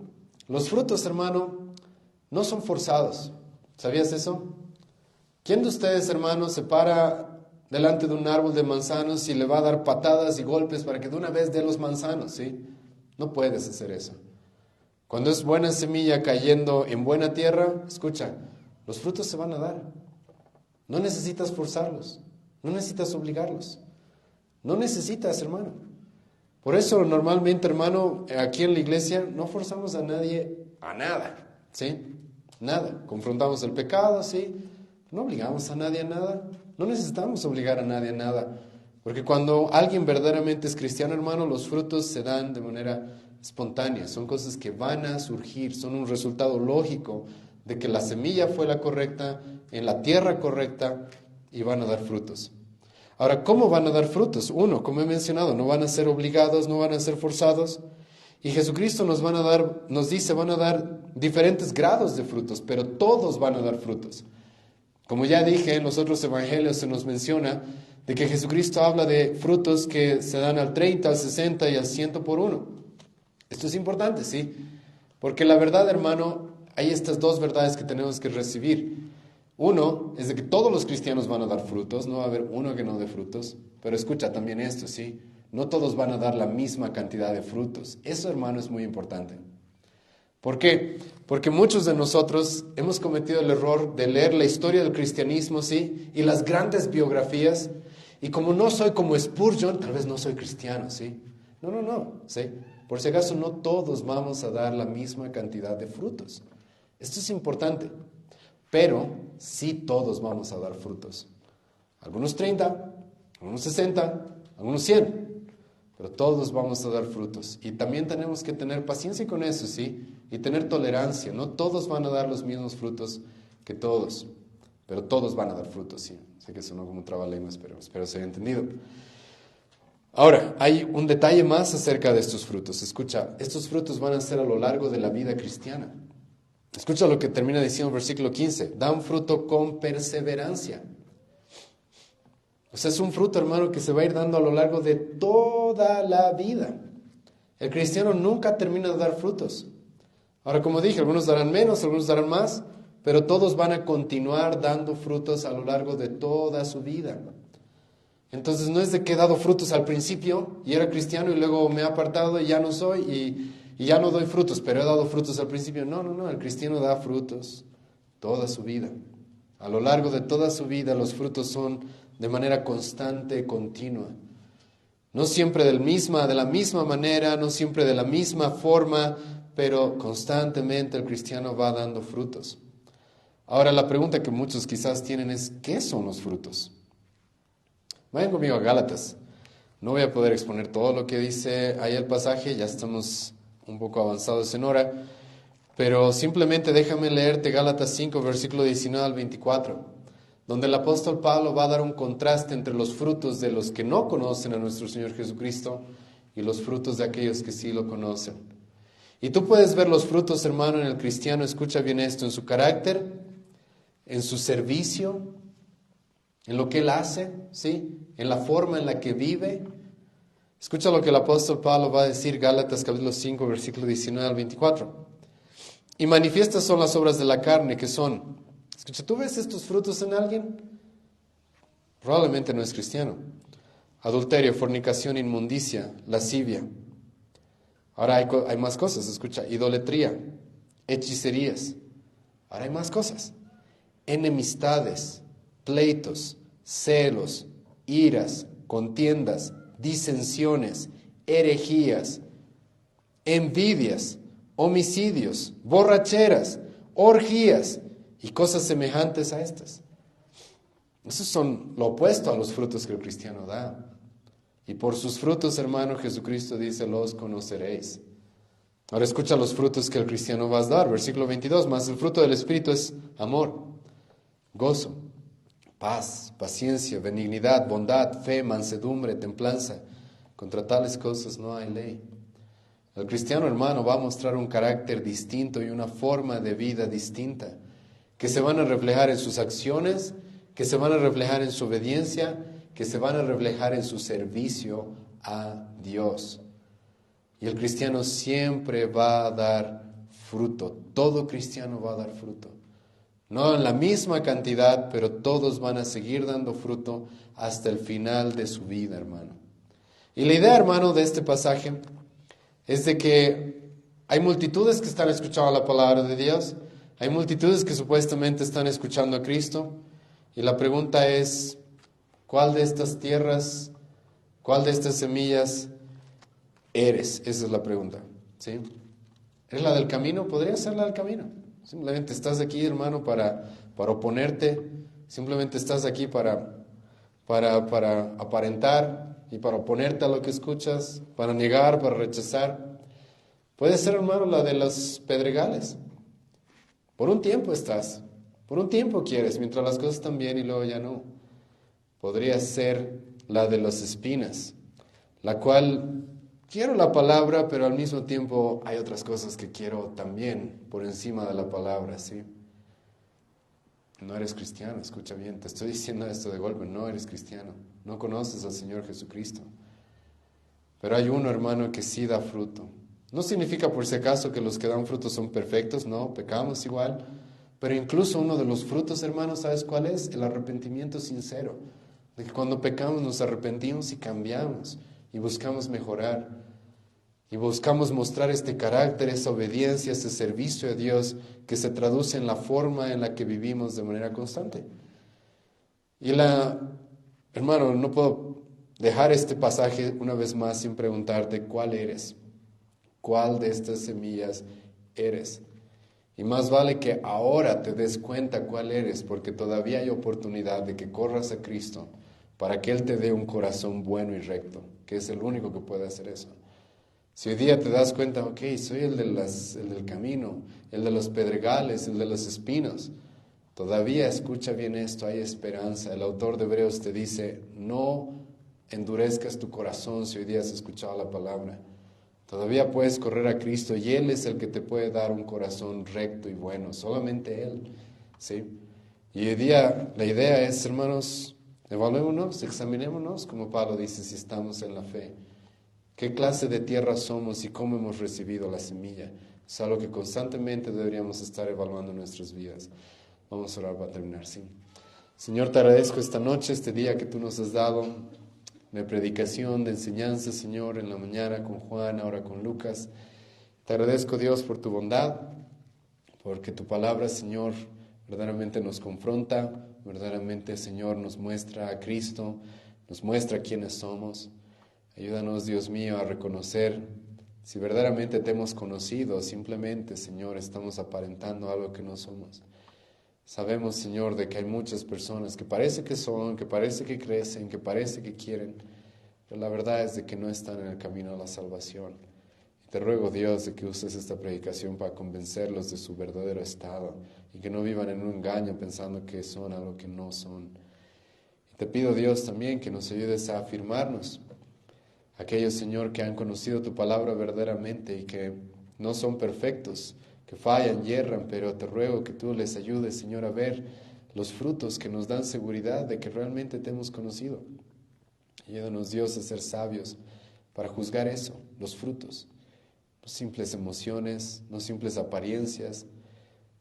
los frutos, hermano, no son forzados. ¿Sabías eso? ¿Quién de ustedes, hermano, se para delante de un árbol de manzanos y le va a dar patadas y golpes para que de una vez dé los manzanos, ¿sí? No puedes hacer eso. Cuando es buena semilla cayendo en buena tierra, escucha, los frutos se van a dar. No necesitas forzarlos, no necesitas obligarlos. No necesitas, hermano. Por eso normalmente, hermano, aquí en la iglesia no forzamos a nadie a nada, ¿sí? Nada. Confrontamos el pecado, ¿sí? No obligamos a nadie a nada. No necesitamos obligar a nadie a nada. Porque cuando alguien verdaderamente es cristiano, hermano, los frutos se dan de manera espontánea. Son cosas que van a surgir, son un resultado lógico de que la semilla fue la correcta, en la tierra correcta, y van a dar frutos. Ahora, ¿cómo van a dar frutos? Uno, como he mencionado, no van a ser obligados, no van a ser forzados. Y Jesucristo nos dice, van a dar diferentes grados de frutos, pero todos van a dar frutos. Como ya dije, en los otros evangelios se nos menciona de que Jesucristo habla de frutos que se dan al 30, al 60 y al 100 por uno. Esto es importante, ¿sí? Porque la verdad, hermano, hay estas dos verdades que tenemos que recibir. Uno es de que todos los cristianos van a dar frutos, no va a haber uno que no dé frutos. Pero escucha también esto, ¿sí? No todos van a dar la misma cantidad de frutos. Eso, hermano, es muy importante. ¿Por qué? Porque muchos de nosotros hemos cometido el error de leer la historia del cristianismo, ¿sí? Y las grandes biografías. Y como no soy como Spurgeon, tal vez no soy cristiano, ¿sí? No, ¿sí? Por si acaso, no todos vamos a dar la misma cantidad de frutos. Esto es importante. Pero sí todos vamos a dar frutos. Algunos 30, algunos 60, algunos 100. Pero todos vamos a dar frutos. Y también tenemos que tener paciencia con eso, ¿sí? y tener tolerancia. No todos van a dar los mismos frutos que todos, pero todos van a dar frutos, sí. Sé que sonó como un trabalenguas, pero espero se haya entendido. Ahora, hay un detalle más acerca de estos frutos. Escucha, estos frutos van a ser a lo largo de la vida cristiana. Escucha lo que termina diciendo el versículo 15. Dan fruto con perseverancia. O sea, es un fruto, hermano, que se va a ir dando a lo largo de toda la vida. El cristiano nunca termina de dar frutos. Ahora, como dije, algunos darán menos, algunos darán más, pero todos van a continuar dando frutos a lo largo de toda su vida. Entonces no es de que he dado frutos al principio y era cristiano y luego me he apartado y ya no soy y ya no doy frutos, pero he dado frutos al principio. No, el cristiano da frutos toda su vida. A lo largo de toda su vida los frutos son de manera constante, continua. No siempre de la misma manera, no siempre de la misma forma, pero constantemente el cristiano va dando frutos. Ahora la pregunta que muchos quizás tienen es, ¿qué son los frutos? Vayan conmigo a Gálatas. No voy a poder exponer todo lo que dice ahí el pasaje, ya estamos un poco avanzados en hora, pero simplemente déjame leerte Gálatas 5, versículo 19 al 24, donde el apóstol Pablo va a dar un contraste entre los frutos de los que no conocen a nuestro Señor Jesucristo y los frutos de aquellos que sí lo conocen. Y tú puedes ver los frutos, hermano, en el cristiano, escucha bien esto, en su carácter, en su servicio, en lo que él hace, ¿sí? En la forma en la que vive. Escucha lo que el apóstol Pablo va a decir, Gálatas capítulo 5, versículo 19 al 24. Y manifiestas son las obras de la carne, que son, escucha, ¿tú ves estos frutos en alguien? Probablemente no es cristiano. Adulterio, fornicación, inmundicia, lascivia. Ahora hay más cosas, escucha, idolatría, hechicerías. Ahora hay más cosas. Enemistades, pleitos, celos, iras, contiendas, disensiones, herejías, envidias, homicidios, borracheras, orgías y cosas semejantes a estas. Esos son lo opuesto a los frutos que el cristiano da. Y por sus frutos, hermano, Jesucristo dice, los conoceréis. Ahora escucha los frutos que el cristiano va a dar. Versículo 22, mas el fruto del Espíritu es amor, gozo, paz, paciencia, benignidad, bondad, fe, mansedumbre, templanza. Contra tales cosas no hay ley. El cristiano, hermano, va a mostrar un carácter distinto y una forma de vida distinta, que se van a reflejar en sus acciones, que se van a reflejar en su obediencia, que se van a reflejar en su servicio a Dios. Y el cristiano siempre va a dar fruto. Todo cristiano va a dar fruto. No en la misma cantidad, pero todos van a seguir dando fruto hasta el final de su vida, hermano. Y la idea, hermano, de este pasaje es de que hay multitudes que están escuchando la palabra de Dios, hay multitudes que supuestamente están escuchando a Cristo, y la pregunta es, ¿cuál de estas tierras, cuál de estas semillas eres? Esa es la pregunta, ¿sí? ¿Eres la del camino? Podría ser la del camino. Simplemente estás aquí, hermano, para oponerte. Simplemente estás aquí para aparentar y para oponerte a lo que escuchas, para negar, para rechazar. Puede ser, hermano, la de los pedregales. Por un tiempo estás, por un tiempo quieres, mientras las cosas están bien y luego ya no. Podría ser la de las espinas, la cual quiero la palabra, pero al mismo tiempo hay otras cosas que quiero también por encima de la palabra, ¿sí? No eres cristiano, escucha bien, te estoy diciendo esto de golpe, no eres cristiano, no conoces al Señor Jesucristo. Pero hay uno, hermano, que sí da fruto. No significa por si acaso que los que dan fruto son perfectos, no, pecamos igual. Pero incluso uno de los frutos, hermano, ¿sabes cuál es? El arrepentimiento sincero. De que cuando pecamos nos arrepentimos y cambiamos y buscamos mejorar. Y buscamos mostrar este carácter, esa obediencia, ese servicio a Dios que se traduce en la forma en la que vivimos de manera constante. Y hermano, no puedo dejar este pasaje una vez más sin preguntarte cuál eres. ¿Cuál de estas semillas eres? Y más vale que ahora te des cuenta cuál eres, porque todavía hay oportunidad de que corras a Cristo para que Él te dé un corazón bueno y recto, que es el único que puede hacer eso. Si hoy día te das cuenta, ok, soy el del camino, el de los pedregales, el de los espinos, todavía escucha bien esto, hay esperanza. El autor de Hebreos te dice, no endurezcas tu corazón si hoy día has escuchado la palabra. Todavía puedes correr a Cristo y Él es el que te puede dar un corazón recto y bueno, solamente Él, ¿sí? Y hoy día la idea es, hermanos, evaluémonos, examinémonos, como Pablo dice, si estamos en la fe. ¿Qué clase de tierra somos y cómo hemos recibido la semilla? Es algo que constantemente deberíamos estar evaluando en nuestras vidas. Vamos a orar para terminar, ¿sí? Señor, te agradezco esta noche, este día que tú nos has dado, de predicación, de enseñanza, Señor, en la mañana con Juan, ahora con Lucas. Te agradezco, Dios, por tu bondad, porque tu palabra, Señor, verdaderamente nos confronta, verdaderamente, Señor, nos muestra a Cristo, nos muestra quiénes somos. Ayúdanos, Dios mío, a reconocer si verdaderamente te hemos conocido o simplemente, Señor, estamos aparentando algo que no somos. Sabemos, Señor, de que hay muchas personas que parece que son, que parece que crecen, que parece que quieren, pero la verdad es de que no están en el camino a la salvación. Y te ruego, Dios, de que uses esta predicación para convencerlos de su verdadero estado y que no vivan en un engaño pensando que son algo que no son. Y te pido, Dios, también que nos ayudes a afirmarnos. Aquellos, Señor, que han conocido tu palabra verdaderamente y que no son perfectos, que fallan, yerran, pero te ruego que tú les ayudes, Señor, a ver los frutos que nos dan seguridad de que realmente te hemos conocido. Ayúdanos, Dios, a ser sabios para juzgar eso, los frutos, no simples emociones, no simples apariencias,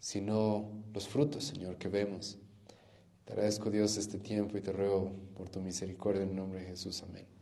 sino los frutos, Señor, que vemos. Te agradezco, Dios, este tiempo y te ruego por tu misericordia en el nombre de Jesús. Amén.